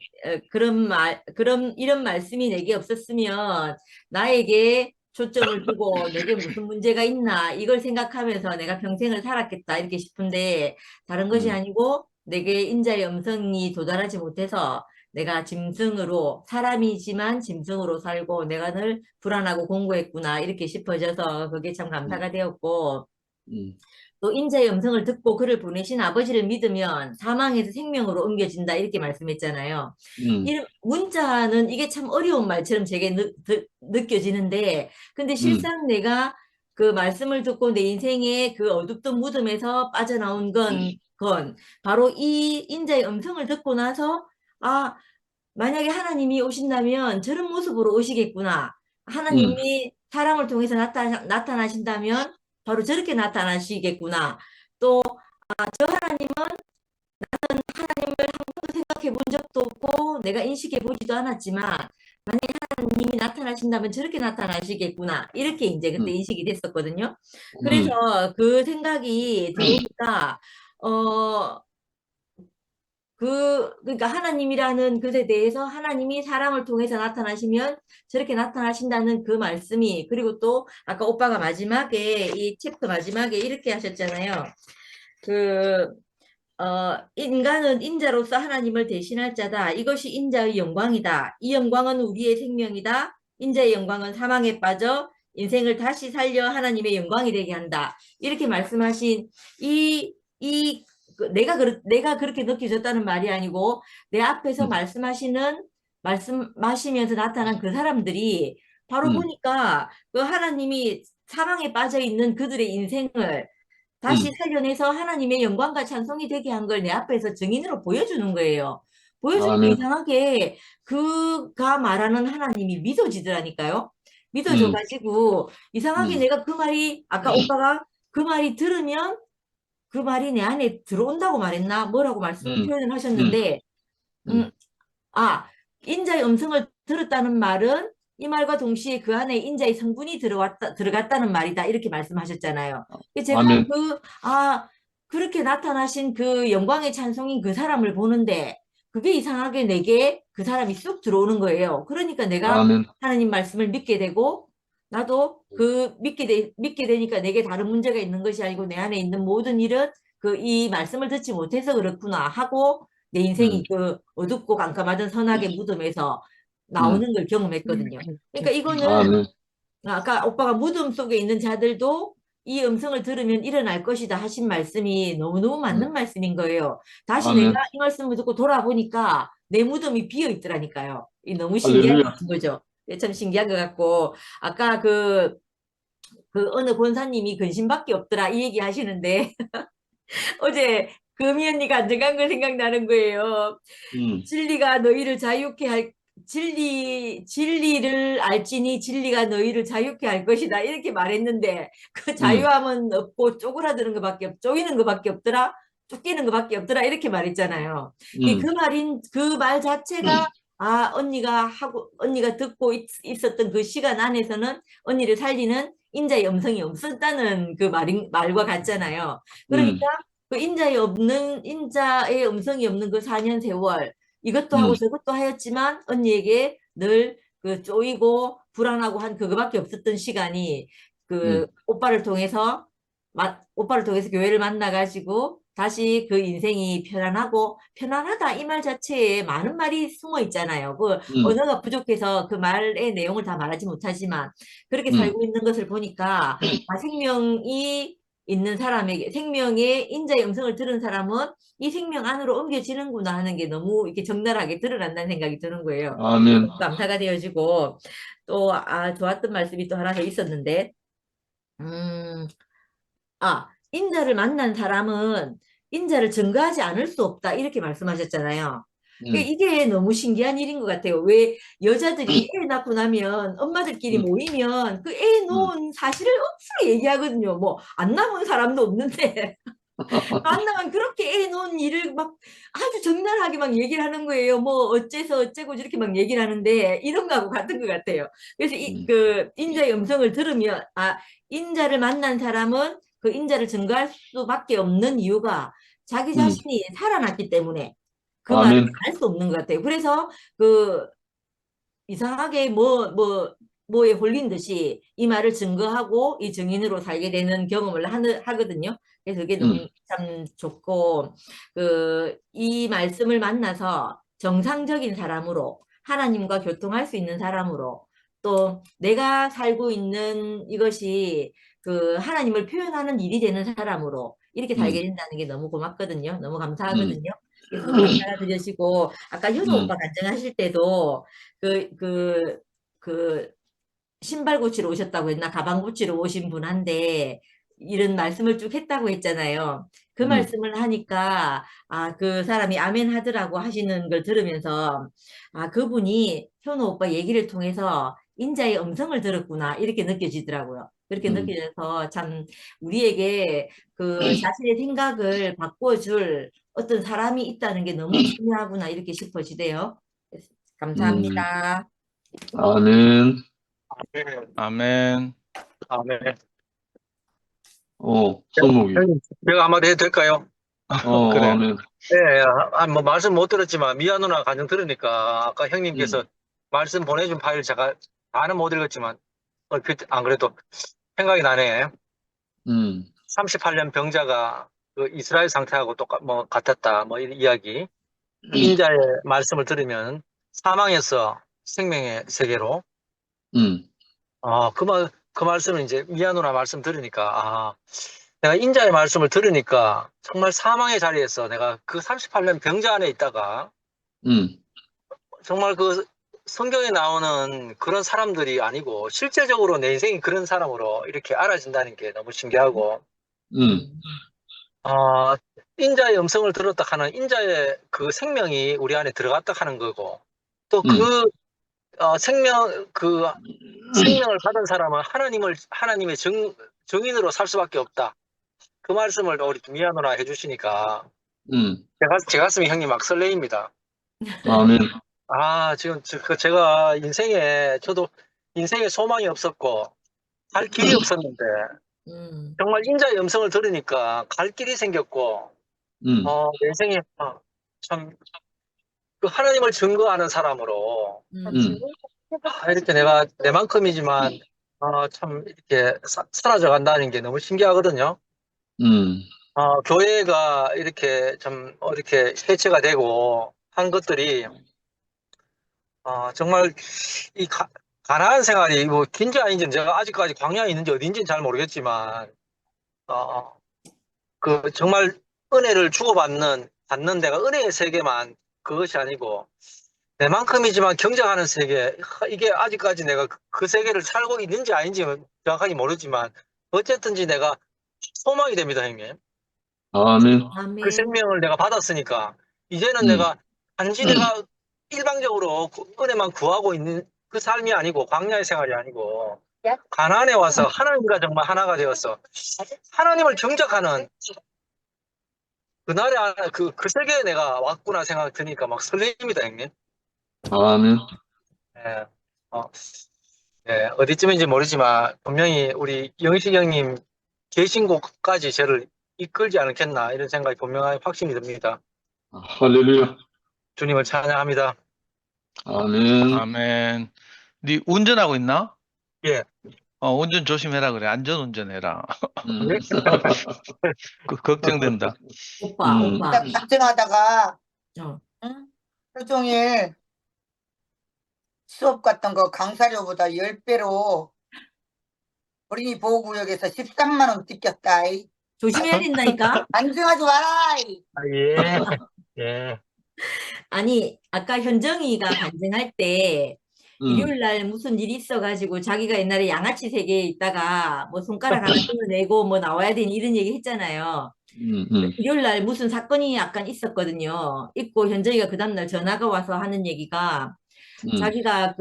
이런 말씀이 내게 없었으면, 나에게 초점을 두고 내게 무슨 문제가 있나 이걸 생각하면서 내가 평생을 살았겠다 이렇게 싶은데, 다른 것이 아니고 내게 인자의 음성이 도달하지 못해서 내가 사람이지만 짐승으로 살고 내가 늘 불안하고 공고했구나 이렇게 싶어져서 그게 참 감사가 되었고, 또 인자의 음성을 듣고 그를 보내신 아버지를 믿으면 사망에서 생명으로 옮겨진다 이렇게 말씀했잖아요. 문자는 이게 참 어려운 말처럼 제게 느껴지는데, 근데 실상 내가 그 말씀을 듣고 내 인생의 그 어둡던 무덤에서 빠져나온 건 바로 이 인자의 음성을 듣고 나서, 만약에 하나님이 오신다면 저런 모습으로 오시겠구나. 하나님이 사람을 통해서 나타나신다면 바로 저렇게 나타나시겠구나. 또, 저 하나님은 나는 하나님을 한 번도 생각해 본 적도 없고 내가 인식해 보지도 않았지만 만약에 하나님이 나타나신다면 저렇게 나타나시겠구나. 이렇게 이제 그때 인식이 됐었거든요. 그래서 그 생각이 들으니까, 그러니까 하나님이라는 것에 대해서 하나님이 사람을 통해서 나타나시면 저렇게 나타나신다는 그 말씀이, 그리고 또 아까 오빠가 마지막에 이 챕터 마지막에 이렇게 하셨잖아요. 인간은 인자로서 하나님을 대신할 자다. 이것이 인자의 영광이다. 이 영광은 우리의 생명이다. 인자의 영광은 사망에 빠져 인생을 다시 살려 하나님의 영광이 되게 한다. 이렇게 말씀하신 내가 그렇게 느껴졌다는 말이 아니고, 내 앞에서 말씀하시면서 나타난 그 사람들이 바로 보니까 그 하나님이 사망에 빠져 있는 그들의 인생을 다시 살려내서 하나님의 영광과 찬송이 되게 한 걸 내 앞에서 증인으로 보여주는 거예요. 보여주니까 이상하게 그가 말하는 하나님이 믿어지더라니까요. 믿어져가지고 이상하게 내가 그 말이, 아까 오빠가 그 말이 들으면 그 말이 내 안에 들어온다고 말했나? 뭐라고 표현을 하셨는데, 인자의 음성을 들었다는 말은 이 말과 동시에 그 안에 인자의 성분이 들어갔다는 말이다. 이렇게 말씀하셨잖아요. 제가 아멘. 그렇게 나타나신 그 영광의 찬송인 그 사람을 보는데 그게 이상하게 내게 그 사람이 쑥 들어오는 거예요. 그러니까 내가 아멘. 하나님 말씀을 믿게 되고 나도 믿게 되니까 내게 다른 문제가 있는 것이 아니고 내 안에 있는 모든 일은 이 말씀을 듣지 못해서 그렇구나 하고 내 인생이 그 어둡고 깜깜하던 선악의 무덤에서 나오는 걸 경험했거든요. 그러니까 이거는 아멘. 아까 오빠가 무덤 속에 있는 자들도 이 음성을 들으면 일어날 것이다 하신 말씀이 너무너무 맞는 말씀인 거예요. 다시 아멘. 내가 이 말씀을 듣고 돌아보니까 내 무덤이 비어 있더라니까요. 이 너무 신기한 할렐루야. 거죠. 참 신기한 것 같고 아까 그 어느 권사님이 근심밖에 없더라 이 얘기 하시는데 어제 금이 언니가 안정한 거 생각나는 거예요. 진리가 너희를 자유케 할 진리를 알지니 진리가 너희를 자유케 할 것이다 이렇게 말했는데 그 자유함은 없고 쪼그라드는 것밖에 쪼이는 것밖에 없더라 쫓기는 것밖에 없더라 이렇게 말했잖아요. 그 말 자체가 언니가 듣고 있었던 그 시간 안에서는 언니를 살리는 인자의 음성이 없었다는 그 말과 같잖아요. 그러니까 그 인자의 음성이 없는 그 4년 세월 이것도 하고 저것도 하였지만 언니에게 늘 그 쪼이고 불안하고 한 그거밖에 없었던 시간이 그 오빠를 통해서 교회를 만나가지고 다시 그 인생이 편안하다 이 말 자체에 많은 말이 숨어 있잖아요. 그 언어가 부족해서 그 말의 내용을 다 말하지 못하지만 그렇게 살고 있는 것을 보니까 생명이 있는 사람에게 생명의 인자의 음성을 들은 사람은 이 생명 안으로 옮겨지는구나 하는 게 너무 이렇게 적나라하게 드러난다는 생각이 드는 거예요. 아멘. 감사가 되어지고 또 좋았던 말씀이 또 하나 더 있었는데 인자를 만난 사람은 인자를 증거하지 않을 수 없다 이렇게 말씀하셨잖아요. 이게 너무 신기한 일인 것 같아요. 왜 여자들이 애 낳고 나면 엄마들끼리 모이면 그 애 놓은 사실을 억수로 얘기하거든요. 뭐 안 낳은 사람도 없는데 안 낳으면 그렇게 애 놓은 일을 막 아주 적나라하게 막 얘기를 하는 거예요. 뭐 어째서 어째고 저렇게 막 얘기를 하는데 이런 거하고 같은 것 같아요. 그래서 그 인자의 음성을 들으면 인자를 만난 사람은 그 인자를 증거할 수밖에 없는 이유가 자기 자신이 살아났기 때문에 그 말을 할 수 없는 것 같아요. 그래서 그 이상하게 뭐에 홀린 듯이 이 말을 증거하고 이 증인으로 살게 되는 경험을 하거든요. 그래서 그게 너무 참 좋고 이 말씀을 만나서 정상적인 사람으로 하나님과 교통할 수 있는 사람으로 또 내가 살고 있는 이것이 그 하나님을 표현하는 일이 되는 사람으로 이렇게 살게 된다는 게 너무 고맙거든요. 너무 감사하거든요. 그래서 너무 감사드리시고 아까 효도 오빠 간증하실 때도 그 신발 고치러 오셨다고 했나 가방 고치러 오신 분한테 이런 말씀을 쭉 했다고 했잖아요. 그 말씀을 하니까 그 사람이 아멘 하더라고 하시는 걸 들으면서 그분이 현우 오빠 얘기를 통해서 인자의 음성을 들었구나 이렇게 느껴지더라고요. 그렇게 느껴져서 참 우리에게 그 자신의 생각을 바꿔줄 어떤 사람이 있다는 게 너무 중요하구나 이렇게 싶어지대요. 감사합니다. 아멘. 아멘. 아멘. 손목이. 제가 한마디 해도 될까요? 그래. 아멘. 예, 뭐 말씀 못 들었지만 미아 누나 간증 들으니까 아까 형님께서 말씀 보내준 파일 제가 다는 못 읽었지만 얼핏 안 그래도 생각이 나네. 38년 병자가 그 이스라엘 상태하고 같았다. 뭐 이 이야기. 인자의 말씀을 들으면 사망에서 생명의 세계로. 그 말씀을 이제 미아 누나 말씀 들으니까 내가 인자의 말씀을 들으니까 정말 사망의 자리에서 내가 그 38년 병자 안에 있다가 정말 그 성경에 나오는 그런 사람들이 아니고 실제적으로 내 인생이 그런 사람으로 이렇게 알아진다는 게 너무 신기하고 인자의 음성을 들었다 하는 인자의 그 생명이 우리 안에 들어갔다 하는 거고 또 생명을 받은 사람은 하나님의 증인으로 살 수밖에 없다. 그 말씀을 우리 미아 누나 해주시니까 제 가슴이 형님 막 설레입니다. 아멘. 지금 제가 인생에 저도 인생에 소망이 없었고 갈 길이 없었는데 정말 인자의 음성을 들으니까 갈 길이 생겼고 내 인생에 참 그 하나님을 증거하는 사람으로 이렇게 내가 내만큼이지만 참 이렇게 사라져 간다는 게 너무 신기하거든요. 교회가 이렇게 좀 이렇게 해체가 되고 한 것들이 정말 이 가나안 생활이 뭐 긴지 아닌지는 제가 아직까지 광야에 있는지 어딘지는 잘 모르겠지만 그 정말 은혜를 받는 데가 은혜의 세계만 그것이 아니고 내만큼이지만 경쟁하는 세계, 이게 아직까지 내가 그 세계를 살고 있는지 아닌지 정확하게 모르지만 어쨌든지 내가 소망이 됩니다, 형님. 아멘. 그 아멘. 생명을 내가 받았으니까 이제는 음. 내가 단지 내가 일방적으로 은혜만 구하고 있는 그 삶이 아니고 광야의 생활이 아니고 가나안에 와서 하나님과 정말 하나가 되어서 하나님을 경작하는 그날에 그 세계에 내가 왔구나 생각 드니까 막 설레입니다, 형님. 아멘. 예. 예, 어디쯤인지 모르지만 분명히 우리 영식 형님 계신 곳까지 저를 이끌지 않겠나 이런 생각이 분명하게 확신이 듭니다. 할렐루야. 주님을 찬양합니다. 아멘. 아멘. 네 운전하고 있나? 예. 운전 조심해라 그래. 안전 운전해라. 음. 걱정된다. 오빠. 간증하다가 어. 응? 하루 종일 수업 같은 거 강사료보다 10배로 어린이 보호구역에서 13만 원 뜯겼다. 조심해야 된다니까. 간증하지 마라. 예. 예. 아니, 아까 현정이가 간증할 때 일요일 날 무슨 일이 있어가지고 자기가 옛날에 양아치 세계에 있다가 뭐 손가락 하나 끊어내고 뭐 나와야 되니 이런 얘기 했잖아요. 일요일 날 무슨 사건이 약간 있었거든요. 있고 현정이가 그 다음날 전화가 와서 하는 얘기가 자기가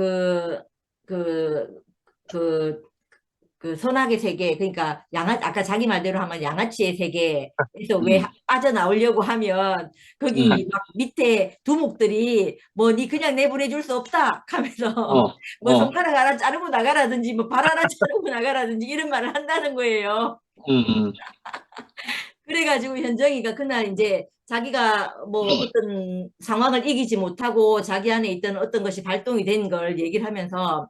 그 선악의 세계, 그러니까 아까 자기 말대로 하면 양아치의 세계에서 왜 빠져나오려고 하면 거기 막 밑에 두목들이 뭐 니 그냥 내보내줄 수 없다 하면서 뭐 손가락 하나 자르고 나가라든지 뭐 발 하나 자르고 나가라든지 이런 말을 한다는 거예요. 그래가지고 현정이가 그날 이제 자기가 뭐 어떤 상황을 이기지 못하고 자기 안에 있던 어떤 것이 발동이 된 걸 얘기를 하면서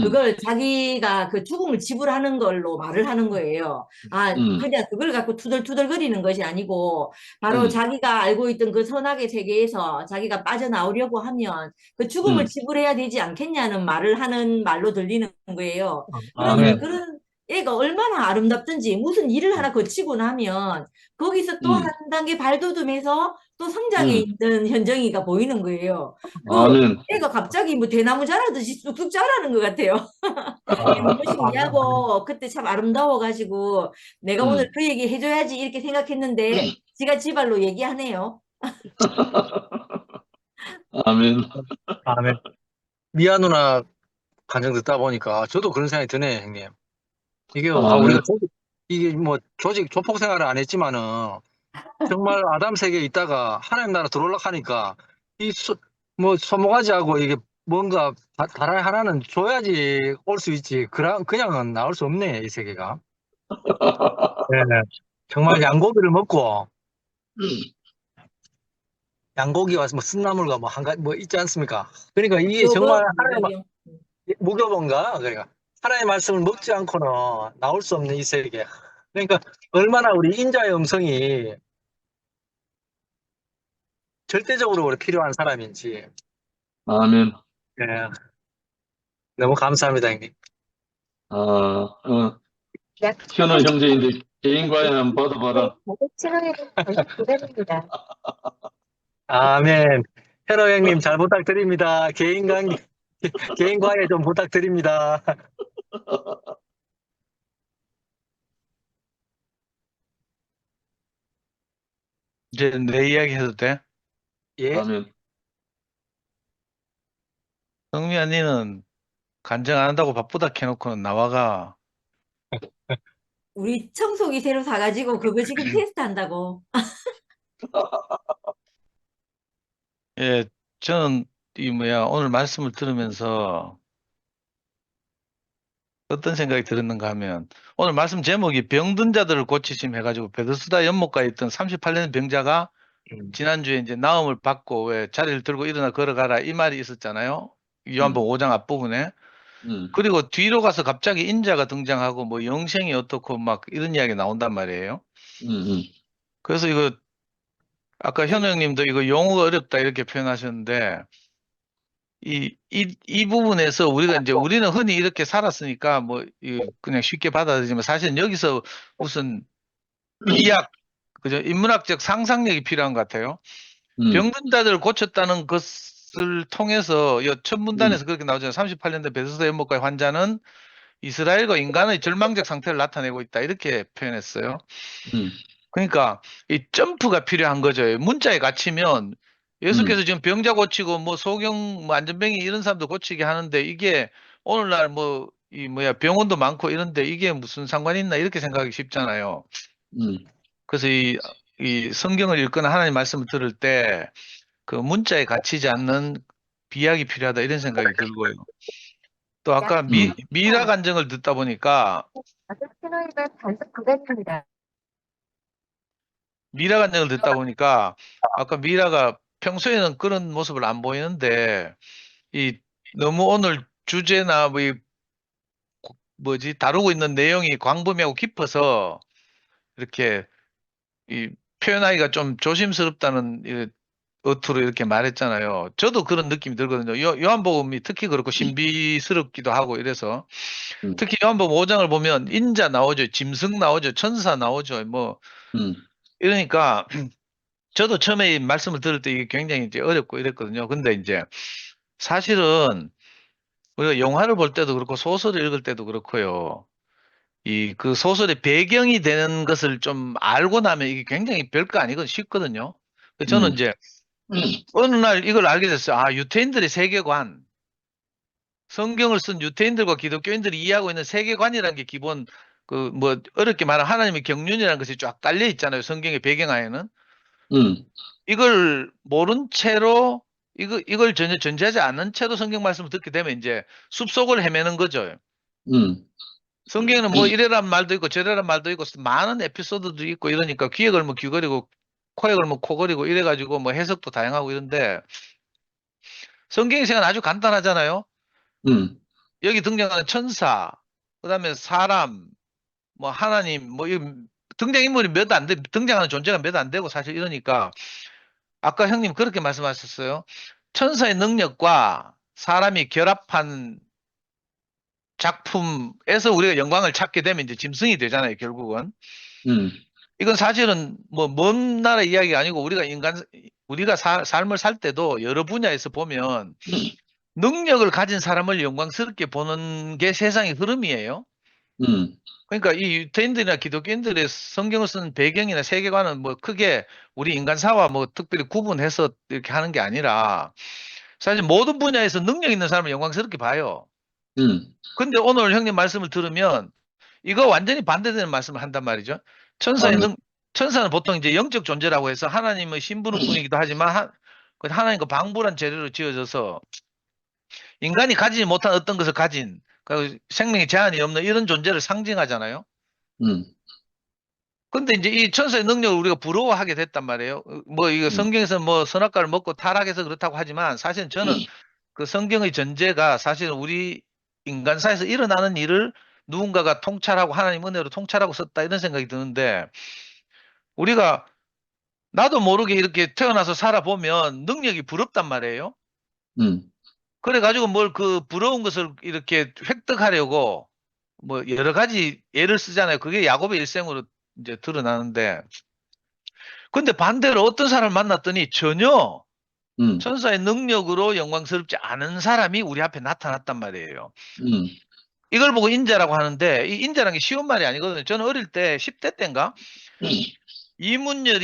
그걸 자기가 그 죽음을 지불하는 걸로 말을 하는 거예요. 그냥 그걸 갖고 투덜투덜거리는 것이 아니고 바로 자기가 알고 있던 그 선악의 세계에서 자기가 빠져나오려고 하면 그 죽음을 지불해야 되지 않겠냐는 말을 하는 말로 들리는 거예요. 그러니까 그런 애가 얼마나 아름답든지 무슨 일을 하나 거치고 나면 거기서 또 한 단계 발돋움해서 또 성장해 있는 현정이가 보이는 거예요. 애가 갑자기 뭐 대나무 자라듯이 쑥쑥 자라는 것 같아요. 너무 신기하고 그때 참 아름다워가지고 내가 오늘 그 얘기 해줘야지 이렇게 생각했는데 지가 지발로 얘기하네요. 아멘. 아멘. 미아 누나 간증 듣다 보니까 저도 그런 생각이 드네요, 형님. 이게 우리가 이게 뭐 조폭 생활을 안 했지만은 정말 아담 세계에 있다가 하나님 나라 들어올라 하니까 뭐 소모가지하고 이게 뭔가 다른 하나는 줘야지 올 수 있지. 그냥은 나올 수 없네, 이 세계가. 네. 정말 양고기를 먹고 양고기와 뭐 쓴나물과 뭐 한 가지 뭐 있지 않습니까? 그러니까 이게 정말 하나님 무교본가 그러니까 하나님의 말씀을 먹지 않고는 나올 수 없는 이 세계. 그러니까 얼마나 우리 인자의 음성이 절대적으로 우리 필요한 사람인지. 아멘. 네. 너무 감사합니다, 형님. 현우 형제인데 개인 과외 한번 받아봐라. 아멘. 현호 형님 잘 부탁드립니다. 개인 과외 좀 부탁드립니다. 이제 내 이야기 해도 돼? 예. 아멘. 성미야, 니는 간증 안 한다고 바쁘다 캐놓고는 나와가. 우리 청소기 새로 사가지고 그거 지금 테스트 한다고. 예, 저는 오늘 말씀을 들으면서 어떤 생각이 들었는가 하면 오늘 말씀 제목이 병든 자들을 고치심 해가지고 베드스다 연못가에 있던 38년 병자가 지난주에 이제 나음을 받고 왜 자리를 들고 일어나 걸어가라 이 말이 있었잖아요. 요한복음 5장 앞부분에. 그리고 뒤로 가서 갑자기 인자가 등장하고 뭐 영생이 어떻고 막 이런 이야기 나온단 말이에요. 그래서 이거 아까 현우 형님도 이거 용어가 어렵다 이렇게 표현하셨는데 이 부분에서 우리가 이제 우리는 흔히 이렇게 살았으니까 뭐 그냥 쉽게 받아들이지만 사실은 여기서 무슨 비약 그죠? 인문학적 상상력이 필요한 것 같아요. 병든 자들을 고쳤다는 것을 통해서 첫 문단에서 그렇게 나오잖아요. 38년대 베드스다 연못가의 환자는 이스라엘과 인간의 절망적 상태를 나타내고 있다. 이렇게 표현했어요. 그러니까 이 점프가 필요한 거죠. 문자에 갇히면 예수께서 지금 병자 고치고 뭐 소경 뭐 안전병이 이런 사람도 고치게 하는데 이게 오늘날 뭐 이 뭐야 병원도 많고 이런데 이게 무슨 상관이 있나 이렇게 생각하기 쉽잖아요. 그래서 이 성경을 읽거나 하나님 말씀을 들을 때 그 문자에 갇히지 않는 비약이 필요하다 이런 생각이 들고요. 또 아까 미라 간증을 듣다 보니까 미라 간증을 듣다 보니까 아까 미라가 평소에는 그런 모습을 안 보이는데 이 너무 오늘 주제나 뭐지 다루고 있는 내용이 광범위하고 깊어서 이렇게 이 표현하기가 좀 조심스럽다는 어투로 이렇게 말했잖아요. 저도 그런 느낌이 들거든요. 요한복음이 특히 그렇고 신비스럽기도 하고 이래서 특히 요한복음 5장을 보면 인자 나오죠. 짐승 나오죠. 천사 나오죠. 뭐 이러니까 저도 처음에 이 말씀을 들을 때 이게 굉장히 이제 어렵고 이랬거든요. 근데 이제 사실은 우리가 영화를 볼 때도 그렇고 소설을 읽을 때도 그렇고요. 그 소설의 배경이 되는 것을 좀 알고 나면 이게 굉장히 별거 아니거든 쉽거든요. 저는 이제 어느 날 이걸 알게 됐어요. 아, 유태인들의 세계관, 성경을 쓴 유태인들과 기독교인들이 이해하고 있는 세계관이라는 게 기본 뭐 어렵게 말하면 하나님의 경륜이라는 것이 쫙 딸려 있잖아요. 성경의 배경하에는. 이걸 모른 채로 이걸 전혀 전제하지 않은 채로 성경 말씀을 듣게 되면 이제 숲속을 헤매는 거죠. 성경에는 뭐 이래란 말도 있고 저래란 말도 있고 많은 에피소드도 있고 이러니까 귀에 걸면 귀걸이고 코에 걸면 코걸이고 이래가지고 뭐 해석도 다양하고 이런데 성경의 생각은 아주 간단하잖아요. 여기 등장하는 천사, 그다음에 사람, 뭐 하나님, 뭐 등장인물이 몇 안 돼, 등장하는 존재가 몇 안 되고 사실 이러니까 아까 형님 그렇게 말씀하셨어요. 천사의 능력과 사람이 결합한 작품에서 우리가 영광을 찾게 되면 이제 짐승이 되잖아요, 결국은. 이건 사실은 뭐 먼 나라 이야기가 아니고 우리가 삶을 살 때도 여러 분야에서 보면 능력을 가진 사람을 영광스럽게 보는 게 세상의 흐름이에요. 그러니까 이 유태인들이나 기독교인들의 성경을 쓰는 배경이나 세계관은 뭐 크게 우리 인간사와 뭐 특별히 구분해서 이렇게 하는 게 아니라 사실 모든 분야에서 능력 있는 사람을 영광스럽게 봐요. 근데 오늘 형님 말씀을 들으면 이거 완전히 반대되는 말씀을 한단 말이죠. 천사는 보통 이제 영적 존재라고 해서 하나님의 신분뿐이기도 하지만 하나님과 방불한 재료로 지어져서 인간이 가지지 못한 어떤 것을 가진 생명의 제한이 없는 이런 존재를 상징하잖아요. 근데 이제 이 천사의 능력을 우리가 부러워하게 됐단 말이에요. 뭐 이거 성경에서 뭐 선악과를 먹고 타락해서 그렇다고 하지만 사실은 저는 그 성경의 전제가 사실은 우리 인간사에서 일어나는 일을 누군가가 통찰하고 하나님 은혜로 통찰하고 썼다 이런 생각이 드는데 우리가 나도 모르게 이렇게 태어나서 살아보면 능력이 부럽단 말이에요. 그래가지고 뭘 그 부러운 것을 이렇게 획득하려고 뭐 여러 가지 예를 쓰잖아요. 그게 야곱의 일생으로 이제 드러나는데 근데 반대로 어떤 사람을 만났더니 전혀 천사의 능력으로 영광스럽지 않은 사람이 우리 앞에 나타났단 말이에요. 이걸 보고 인자라고 하는데 이 인자라는 게 쉬운 말이 아니거든요. 저는 어릴 때 10대 때인가 이문열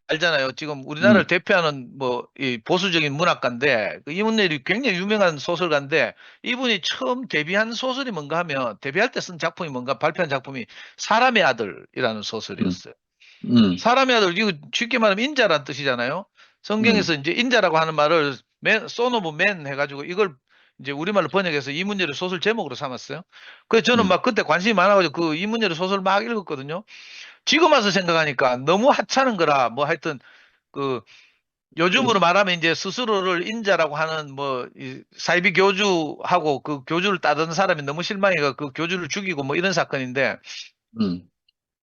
알잖아요. 지금 우리나라를 대표하는 뭐 이 보수적인 문학가인데 그 이문열이 굉장히 유명한 소설가인데 이분이 처음 데뷔한 소설이 뭔가 하면 데뷔할 때 쓴 작품이 뭔가 발표한 작품이 사람의 아들이라는 소설이었어요. 사람의 아들 이거 쉽게 말하면 인자란 뜻이잖아요. 성경에서 이제 인자라고 하는 말을 son of man 해가지고 이걸 이제 우리말로 번역해서 이문열의 소설 제목으로 삼았어요. 그래서 저는 음. 막 그때 관심이 많아가지고 그 이문열의 소설 막 읽었거든요. 지금 와서 생각하니까 너무 하찮은 거라 뭐 하여튼 그 요즘으로 말하면 이제 스스로를 인자라고 하는 뭐 사이비 교주하고 그 교주를 따르는 사람이 너무 실망해가 그 교주를 죽이고 뭐 이런 사건인데 음.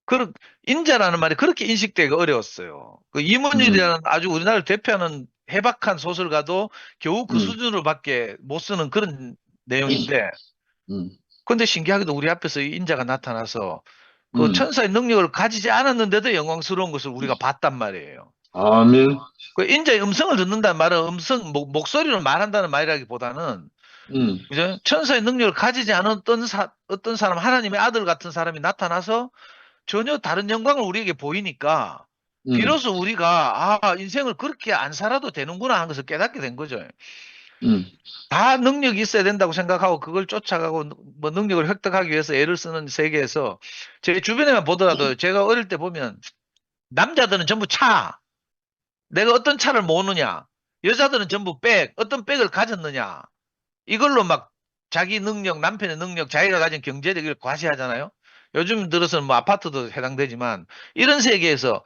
그 인자라는 말이 그렇게 인식되기가 어려웠어요. 그 이문율이라는 아주 우리나라를 대표하는 해박한 소설가도 겨우 그 수준으로밖에 못 쓰는 그런 내용인데 음. 근데 신기하게도 우리 앞에서 이 인자가 나타나서 그 음. 천사의 능력을 가지지 않았는데도 영광스러운 것을 우리가 봤단 말이에요. 아멘. 그 인자의 음성을 듣는다는 말은 목소리로 말한다는 말이라기보다는 그죠? 천사의 능력을 가지지 않은 어떤 사람, 하나님의 아들 같은 사람이 나타나서 전혀 다른 영광을 우리에게 보이니까 비로소 우리가 인생을 그렇게 안 살아도 되는구나 하는 것을 깨닫게 된 거죠. 다 능력이 있어야 된다고 생각하고 그걸 쫓아가고 뭐 능력을 획득하기 위해서 애를 쓰는 세계에서 제 주변에만 보더라도 제가 어릴 때 보면 남자들은 전부 차, 내가 어떤 차를 모으느냐, 여자들은 전부 백, 어떤 백을 가졌느냐, 이걸로 막 자기 능력, 남편의 능력, 자기가 가진 경제력을 과시하잖아요. 요즘 들어서는 뭐 아파트도 해당되지만 이런 세계에서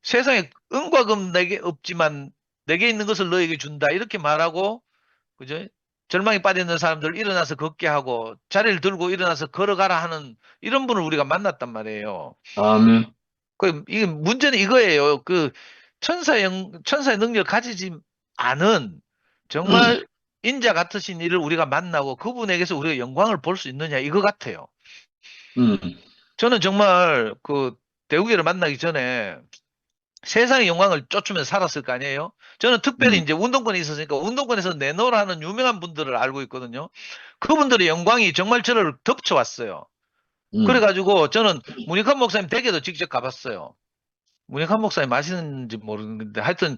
세상에 은과 금 내게 없지만 내게 있는 것을 너에게 준다 이렇게 말하고 그죠? 절망에 빠져 있는 사람들 일어나서 걷게 하고 자리를 들고 일어나서 걸어가라 하는 이런 분을 우리가 만났단 말이에요. 아멘. 이게 문제는 이거예요. 그 천사의 능력을 가지지 않은 정말 인자 같으신 이를 우리가 만나고 그분에게서 우리가 영광을 볼 수 있느냐 이거 같아요. 저는 정말 그 대우기를 만나기 전에 세상의 영광을 쫓으면서 살았을 거 아니에요. 저는 특별히 이제 운동권에 있었으니까 운동권에서 내노라는 유명한 분들을 알고 있거든요. 그분들의 영광이 정말 저를 덮쳐왔어요. 그래가지고 저는 문익환 목사님 댁에도 직접 가봤어요. 문익환 목사님 아시는지 모르는데 하여튼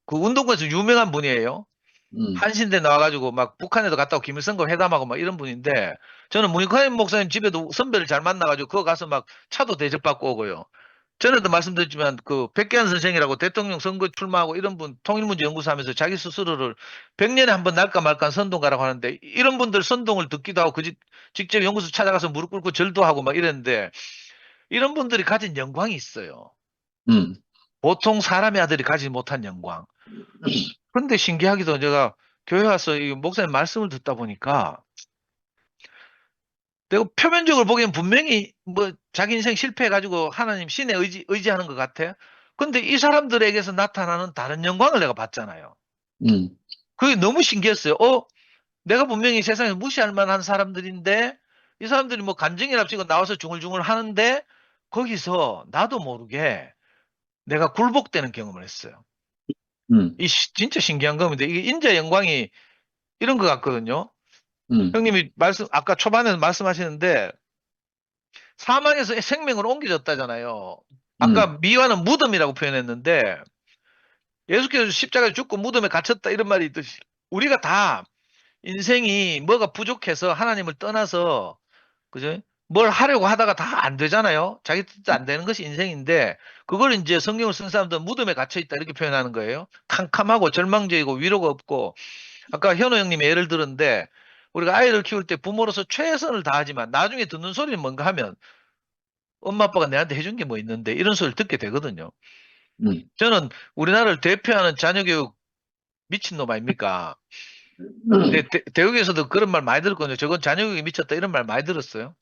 그 운동권에서 유명한 분이에요. 한신대 나와가지고 막 북한에도 갔다 오고 김일성과 회담하고 막 이런 분인데 저는 문익환 목사님 집에도 선배를 잘 만나가지고 그거 가서 막 차도 대접받고 오고요. 전에도 말씀드렸지만 그 백계한 선생이라고 대통령 선거 출마하고 이런 분 통일문제 연구소하면서 자기 스스로를 100년에 한 번 날까 말까 선동가라고 하는데 이런 분들 선동을 듣기도 하고 직접 연구소 찾아가서 무릎 꿇고 절도 하고 막 이랬는데 이런 분들이 가진 영광이 있어요. 보통 사람의 아들이 가지 못한 영광. 그런데 신기하게도 제가 교회 와서 이 목사님 말씀을 듣다 보니까 내가 표면적으로 보기엔 분명히 뭐 자기 인생 실패해가지고 하나님 신에 의지하는 것 같아. 근데 이 사람들에게서 나타나는 다른 영광을 내가 봤잖아요. 그게 너무 신기했어요. 내가 분명히 세상에 무시할 만한 사람들인데 이 사람들이 뭐 간증이랍시고 나와서 중얼중얼 하는데 거기서 나도 모르게 내가 굴복되는 경험을 했어요. 진짜 신기한 겁니다. 이게 인자 영광이 이런 것 같거든요. 형님이 아까 초반에 말씀하시는데 사망에서 생명으로 옮겨졌다잖아요. 아까 미화는 무덤이라고 표현했는데 예수께서 십자가에 죽고 무덤에 갇혔다 이런 말이 있듯이 우리가 다 인생이 뭐가 부족해서 하나님을 떠나서 그죠? 뭘 하려고 하다가 다 안 되잖아요. 자기 뜻도 안 되는 것이 인생인데 그걸 이제 성경을 쓴 사람들은 무덤에 갇혀 있다 이렇게 표현하는 거예요. 캄캄하고 절망적이고 위로가 없고 아까 현호 형님이 예를 들었는데 우리가 아이를 키울 때 부모로서 최선을 다하지만 나중에 듣는 소리는 뭔가 하면 엄마 아빠가 내한테 해준 게 뭐 있는데 이런 소리를 듣게 되거든요. 저는 우리나라를 대표하는 자녀교육 미친놈 아닙니까? 대국에서도 그런 말 많이 들었거든요. 저건 자녀교육에 미쳤다 이런 말 많이 들었어요.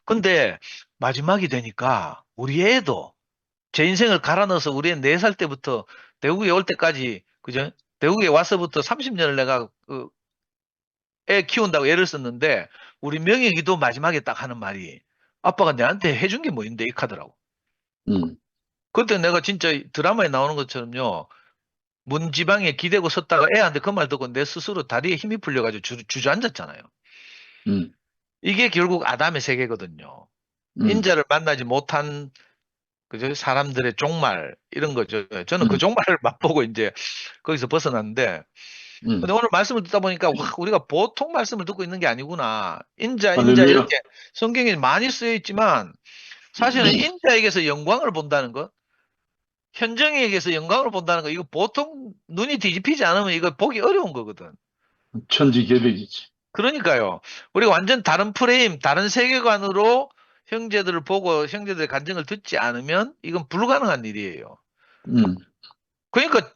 근데 마지막이 되니까 우리 애도 제 인생을 갈아 넣어서 우리 애 4살 때부터 대국에 올 때까지 그죠? 대국에 와서부터 30년을 내가 애 키운다고 애를 썼는데 우리 명혁이도 마지막에 딱 하는 말이 아빠가 내한테 해준 게 뭐 있는데 이 카더라고. 그때 내가 진짜 드라마에 나오는 것처럼요. 문지방에 기대고 섰다가 애한테 그 말 듣고 내 스스로 다리에 힘이 풀려가지고 주저앉았잖아요. 이게 결국 아담의 세계거든요. 인자를 만나지 못한 그죠? 사람들의 종말 이런 거죠. 저는 그 종말을 맛보고 이제 거기서 벗어났는데 근데 오늘 말씀을 듣다 보니까 와, 우리가 보통 말씀을 듣고 있는 게 아니구나. 인자 할렐루야. 이렇게 성경에 많이 쓰여 있지만 사실은 인자에게서 영광을 본다는 것 현정에게서 영광을 본다는 거 이거 보통 눈이 뒤집히지 않으면 이거 보기 어려운 거거든. 천지개벽이지. 그러니까요. 우리가 완전 다른 프레임, 다른 세계관으로 형제들을 보고 형제들의 간증을 듣지 않으면 이건 불가능한 일이에요. 음, 그러니까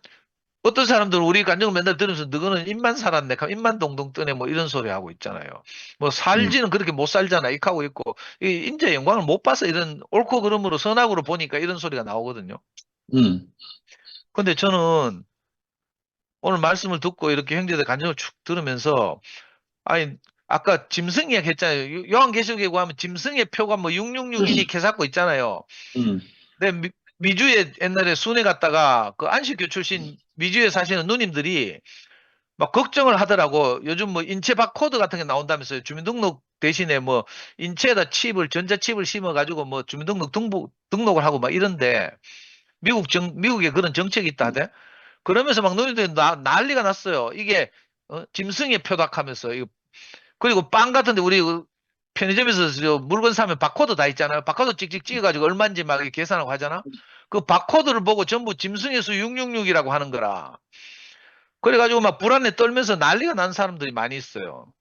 어떤 사람들은 우리 간증을 맨날 들으면서 너는 입만 살았네, 입만 동동 뜨네, 뭐 이런 소리 하고 있잖아요. 뭐 살지는 그렇게 못 살잖아, 이렇게 하고 있고, 이 인자의 영광을 못 봐서 이런 옳고 그름으로 선악으로 보니까 이런 소리가 나오거든요. 음, 근데 저는 오늘 말씀을 듣고 이렇게 형제들 간증을 쭉 들으면서, 아니, 아까 짐승 이야기 했잖아요. 요한계시록에 구하면 짐승의 표가 뭐 666이니 개잡고 있잖아요. 음, 근데 미주에 옛날에 순회 갔다가 그 안식교 출신 미주에 사시는 누님들이 막 걱정을 하더라고. 요즘 뭐 인체 바코드 같은 게 나온다면서요. 주민등록 대신에 뭐 인체에다 전자칩을 심어가지고 뭐 주민등록 등록을 하고 막 이런데 미국에 그런 정책이 있다 하대. 그러면서 막 누님들이 난리가 났어요. 이게 짐승의 표다 하면서 그리고 빵 같은데 우리 그 편의점에서 저 물건 사면 바코드 다 있잖아요. 바코드 찍찍 찍어가지고 얼마인지 막 이렇게 계산하고 하잖아. 그 바코드를 보고 전부 짐승의 수 666이라고 하는 거라. 그래가지고 막 불안에 떨면서 난리가 난 사람들이 많이 있어요.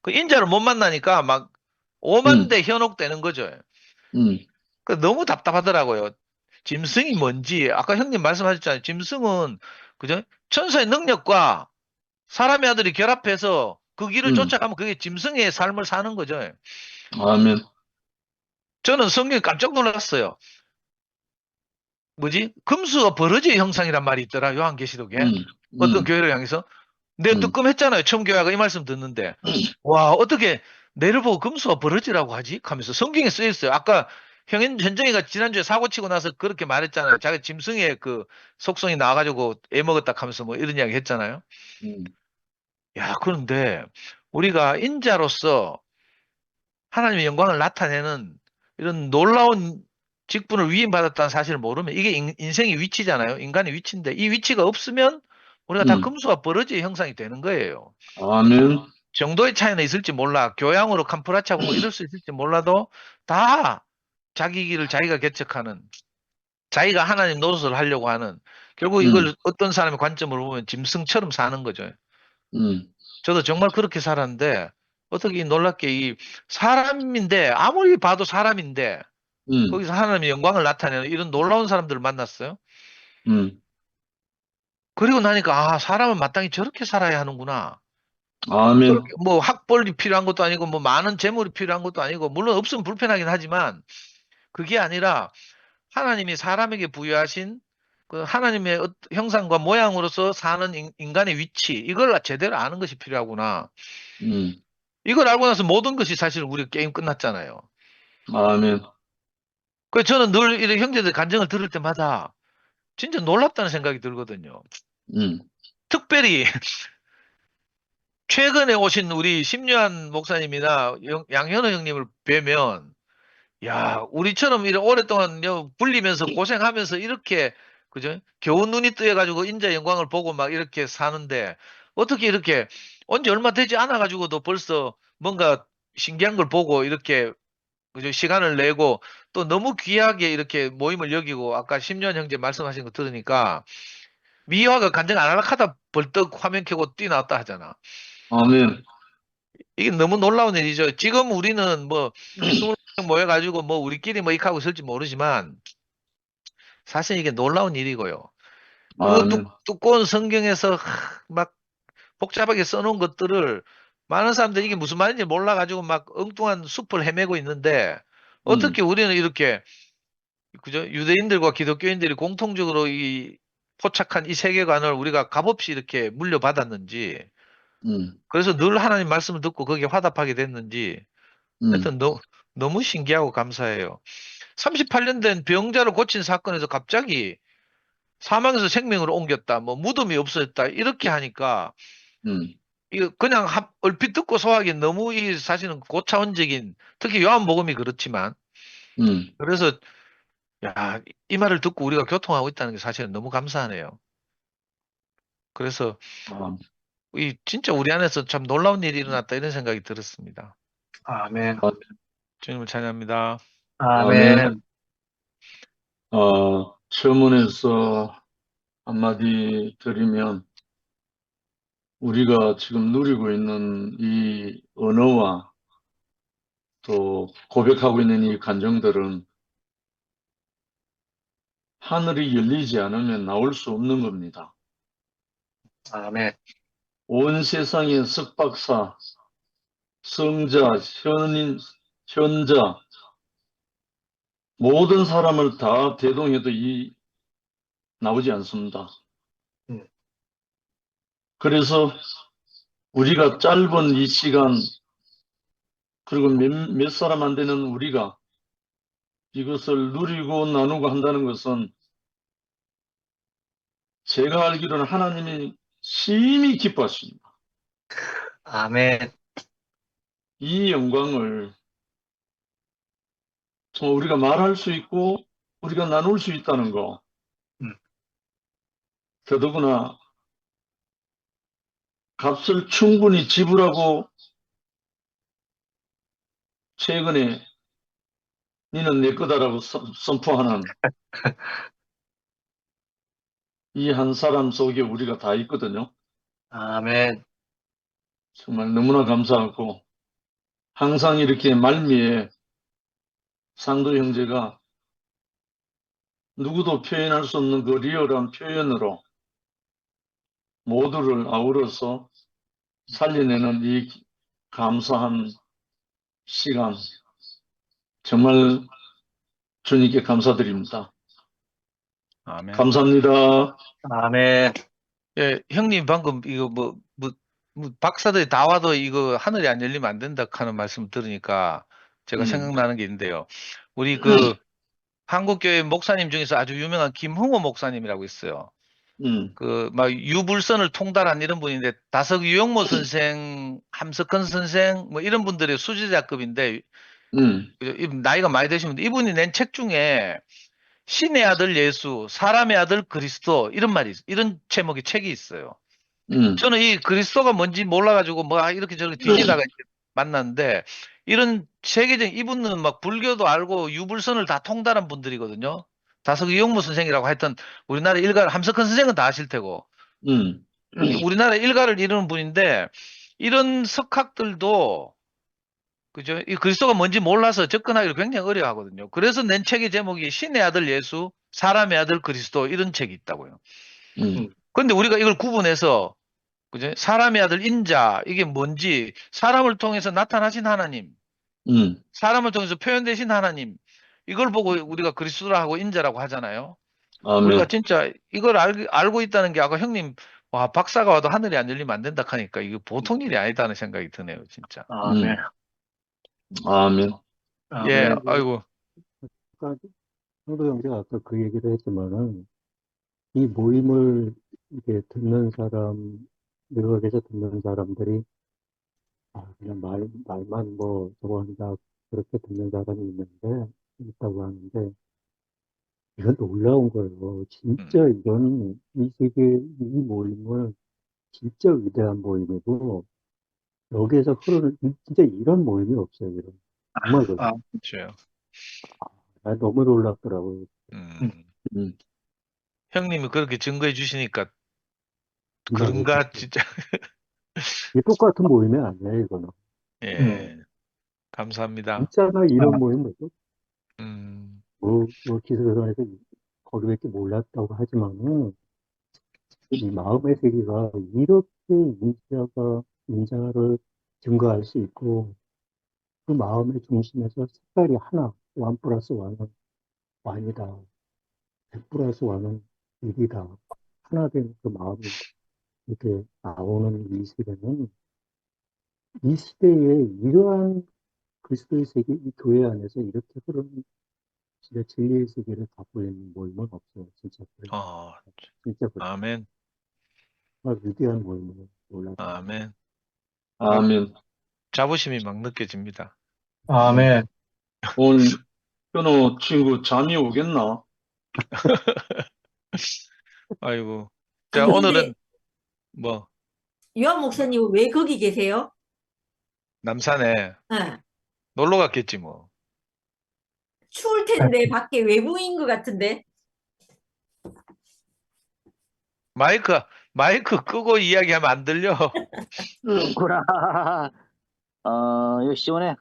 그 인자를 못 만나니까 막 오만 대 현혹되는 거죠. 음, 그 너무 답답하더라고요. 짐승이 뭔지 아까 형님 말씀하셨잖아요. 짐승은 그죠? 천사의 능력과 사람의 아들이 결합해서 그 길을 쫓아가면 그게 짐승의 삶을 사는 거죠. 아멘. 저는 성경에 깜짝 놀랐어요. 뭐지? 금수와 버러지의 형상이란 말이 있더라. 요한계시록에. 어떤 교회를 향해서. 내가 뜨끔했잖아요. 처음 교회가 이 말씀 듣는데. 와, 어떻게 내를 보고 금수와 버러지라고 하지? 하면서 성경에 쓰여 있어요. 아까 현정이가 지난주에 사고 치고 나서 그렇게 말했잖아요. 자기 짐승의 그 속성이 나와가지고 애먹었다 하면서 뭐 이런 이야기 했잖아요. 야, 그런데 우리가 인자로서 하나님의 영광을 나타내는 이런 놀라운 직분을 위임받았다는 사실을 모르면 이게 인생의 위치잖아요. 인간의 위치인데 이 위치가 없으면 우리가 다 금수와 버러지의 형상이 되는 거예요. 아멘. 정도의 차이는 있을지 몰라. 교양으로 캄프라치하고 뭐 이럴 수 있을지 몰라도 다 자기 길을 자기가 개척하는 자기가 하나님 노릇을 하려고 하는 결국 이걸 어떤 사람의 관점으로 보면 짐승처럼 사는 거죠. 저도 정말 그렇게 살았는데 어떻게 놀랍게 이 사람인데 아무리 봐도 사람인데 거기서 하나님의 영광을 나타내는 이런 놀라운 사람들을 만났어요. 그리고 나니까 아 사람은 마땅히 저렇게 살아야 하는구나. 아멘. 그렇게 뭐 학벌이 필요한 것도 아니고 뭐 많은 재물이 필요한 것도 아니고 물론 없으면 불편하긴 하지만 그게 아니라 하나님이 사람에게 부여하신 그 하나님의 형상과 모양으로서 사는 인간의 위치 이걸 제대로 아는 것이 필요하구나. 이걸 알고 나서 모든 것이 사실 우리 게임 끝났잖아요. 아멘. 그래서 저는 늘 이런 형제들 간증을 들을 때마다 진짜 놀랍다는 생각이 들거든요. 특별히 최근에 오신 우리 심유한 목사님이나 양현우 형님을 뵈면 야, 우리처럼 이렇게 오랫동안 불리면서 고생하면서 이렇게 그죠? 겨우 눈이 뜨여가지고 인자 영광을 보고 막 이렇게 사는데 어떻게 이렇게 온지 얼마 되지 않아 가지고도 벌써 뭔가 신기한 걸 보고 이렇게 그죠? 시간을 내고 또 너무 귀하게 이렇게 모임을 여기고 아까 심년 형제 말씀하신 거 들으니까 미화가 간증 안 하려고 하다 벌떡 화면 켜고 뛰어나왔다 하잖아. 아멘. 이게 너무 놀라운 일이죠. 지금 우리는 뭐 20명 모여가지고 뭐 우리끼리 뭐 이렇게 하고 있을지 모르지만 사실 이게 놀라운 일이고요. 그 아멘. 두꺼운 성경에서 막 복잡하게 써놓은 것들을 많은 사람들이 이게 무슨 말인지 몰라가지고 막 엉뚱한 숲을 헤매고 있는데 어떻게 우리는 이렇게 그죠? 유대인들과 기독교인들이 공통적으로 이 포착한 이 세계관을 우리가 값없이 이렇게 물려받았는지 그래서 늘 하나님 말씀을 듣고 거기에 화답하게 됐는지 하여튼 너무 신기하고 감사해요. 38년 된 병자를 고친 사건에서 갑자기 사망에서 생명으로 옮겼다. 뭐 무덤이 없어졌다. 이렇게 하니까 이거 그냥 얼핏 듣고 소화하기 너무 이 사실은 고차원적인 특히 요한복음이 그렇지만 그래서 야, 이 말을 듣고 우리가 교통하고 있다는 게 사실은 너무 감사하네요. 그래서 이 진짜 우리 안에서 참 놀라운 일이 일어났다 이런 생각이 들었습니다. 아멘. 주님을 찬양합니다. 아멘. 서문에서 한마디 드리면, 우리가 지금 누리고 있는 이 언어와 또 고백하고 있는 이 감정들은 하늘이 열리지 않으면 나올 수 없는 겁니다. 아멘. 온 세상의 석박사, 성자, 현자, 모든 사람을 다 대동해도 나오지 않습니다. 그래서 우리가 짧은 이 시간, 그리고 몇 사람 안 되는 우리가 이것을 누리고 나누고 한다는 것은 제가 알기로는 하나님이 심히 기뻐하십니다. 아멘. 이 영광을 정말 우리가 말할 수 있고 우리가 나눌 수 있다는 거. 더더구나 값을 충분히 지불하고 최근에 니는 내 거다라고 선포하는 이 한 사람 속에 우리가 다 있거든요. 아멘. 정말 너무나 감사하고 항상 이렇게 말미에 상도 형제가 누구도 표현할 수 없는 그 리얼한 표현으로 모두를 아우러서 살려내는 이 감사한 시간, 정말 주님께 감사드립니다. 아멘. 감사합니다. 아멘. 예, 형님 방금 이거 뭐 박사들이 다 와도 이거 하늘이 안 열리면 안 된다 하는 말씀 들으니까 제가 생각나는 게 있는데요. 우리 그 한국교회 목사님 중에서 아주 유명한 김흥호 목사님이라고 있어요. 그 막 유불선을 통달한 이런 분인데 다석 유영모 선생, 함석헌 선생 뭐 이런 분들의 수제자급인데 나이가 많이 되신 분, 이분이 낸 책 중에 신의 아들 예수, 사람의 아들 그리스도 이런 제목의 책이 있어요. 저는 이 그리스도가 뭔지 몰라가지고 뭐 이렇게 저렇게 뒤지다가 이제 만났는데 이런 세계적인 이분은 막 불교도 알고 유불선을 다 통달한 분들이거든요. 다석 이용무 선생이라고 하여튼 우리나라 일가를 함석헌 선생은 다 아실 테고 우리나라 일가를 이루는 분인데 이런 석학들도 그죠? 이 그리스도가 뭔지 몰라서 접근하기를 굉장히 어려워하거든요. 그래서 낸 책의 제목이 신의 아들 예수, 사람의 아들 그리스도 이런 책이 있다고요. 그런데 우리가 이걸 구분해서 그죠? 사람의 아들 인자 이게 뭔지 사람을 통해서 나타나신 하나님, 사람을 통해서 표현되신 하나님 이걸 보고 우리가 그리스도라고 인자라고 하잖아요. 우리가 아멘. 진짜 이걸 알고 있다는 게 아까 형님 와 박사가 와도 하늘이 안 열리면 안 된다 하니까 이거 보통 일이 아니다는 생각이 드네요, 진짜. 아멘. 아멘. 예, 아멘. 아이고. 아까 성도 형제가 아까 그 얘기를 했지만은 이 모임을 이렇게 듣는 사람, 외국에서 듣는 사람들이 그냥 말만 뭐 저거 한다 그렇게 듣는 사람이 있다고 하는데 이건 놀라운 거예요. 진짜 이건 이 세계 이 모임은 진짜 위대한 모임이고 여기에서 흐르는 진짜 이런 모임이 없어요. 이런 정말 그래요. 그렇죠. 나 너무 놀랍더라고요. 형님이 그렇게 증거해 주시니까 정말 그런가 진짜. 이게 똑같은 모임이 아니에요, 이거는. 예, 감사합니다. 진짜 나 이런 모임 뭐죠? 음, 뭐 기술에서 거기밖에 몰랐다고 하지만은 이 마음의 세계가 이렇게 인자를 증거할 수 있고 그 마음의 중심에서 색깔이 하나, 1 플러스 1은 완이다. 100 플러스 1은 1이다. 하나 된 그 마음이 이렇게 나오는 이 세계는 이 시대에 이러한 그리스도의 세계, 이 교회 안에서 이렇게 흐르는 진짜 진리의 세계를 갖고 있는 모임은 없어요. 진짜 그래요. 진짜 그래요. 아멘, 정말 위대한 모임을 몰랐어요. 아멘. 아멘. 자부심이 막 느껴집니다. 아멘. 오늘 현우 친구 잠이 오겠나? 아이고. 자, 아니, 근데 오늘은 뭐 요한 목사님 왜 거기 계세요? 남산에 네. 놀러 갔겠지 뭐. 추울 텐데 밖에 외부인 것 같은데. 마이크 마이크 끄고 이야기하면 안 들려. 그렇구나. 여기 시원해.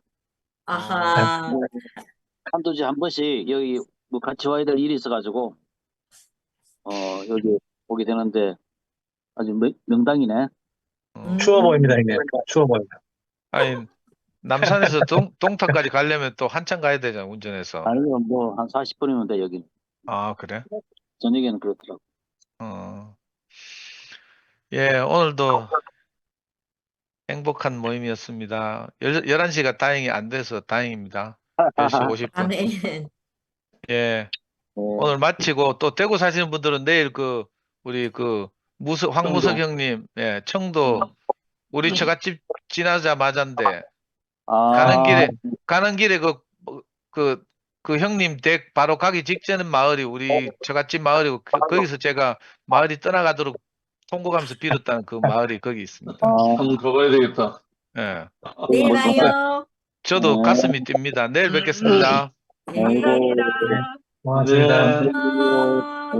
아하. 한두 주에 한 번씩 여기 뭐 같이 와야 될 일이 있어가지고, 여기 오게 되는데 아주 명당이네. 추워 보입니다, 형님. 추워 보입니다. 아니, 남산에서 동탄까지 가려면 또 한참 가야 되잖아, 운전해서. 아니면 뭐 한 40분이면 돼, 여기는. 아, 그래? 저녁에는 그렇더라고. 예, 오늘도 행복한 모임이었습니다. 11시가 다행히 안 돼서 다행입니다. 10시 50분. 아멘. 예, 오늘 마치고 또 대구 사시는 분들은 내일 우리 황무석 형님, 예, 청도 우리 처갓집 지나자마자인데 가는 길에 그 형님 댁 바로 가기 직전인 마을이 우리 처갓집 마을이고 거기서 제가 마을이 떠나가도록 통곡하면서 빌었다는 그 마을이 거기 있습니다. 한번 가봐야 되겠다. 예, 내일 봐요. 저도 가슴이 뜁니다. 내일 뵙겠습니다. 네. 감사합니다. 고맙습니다. 네. 아.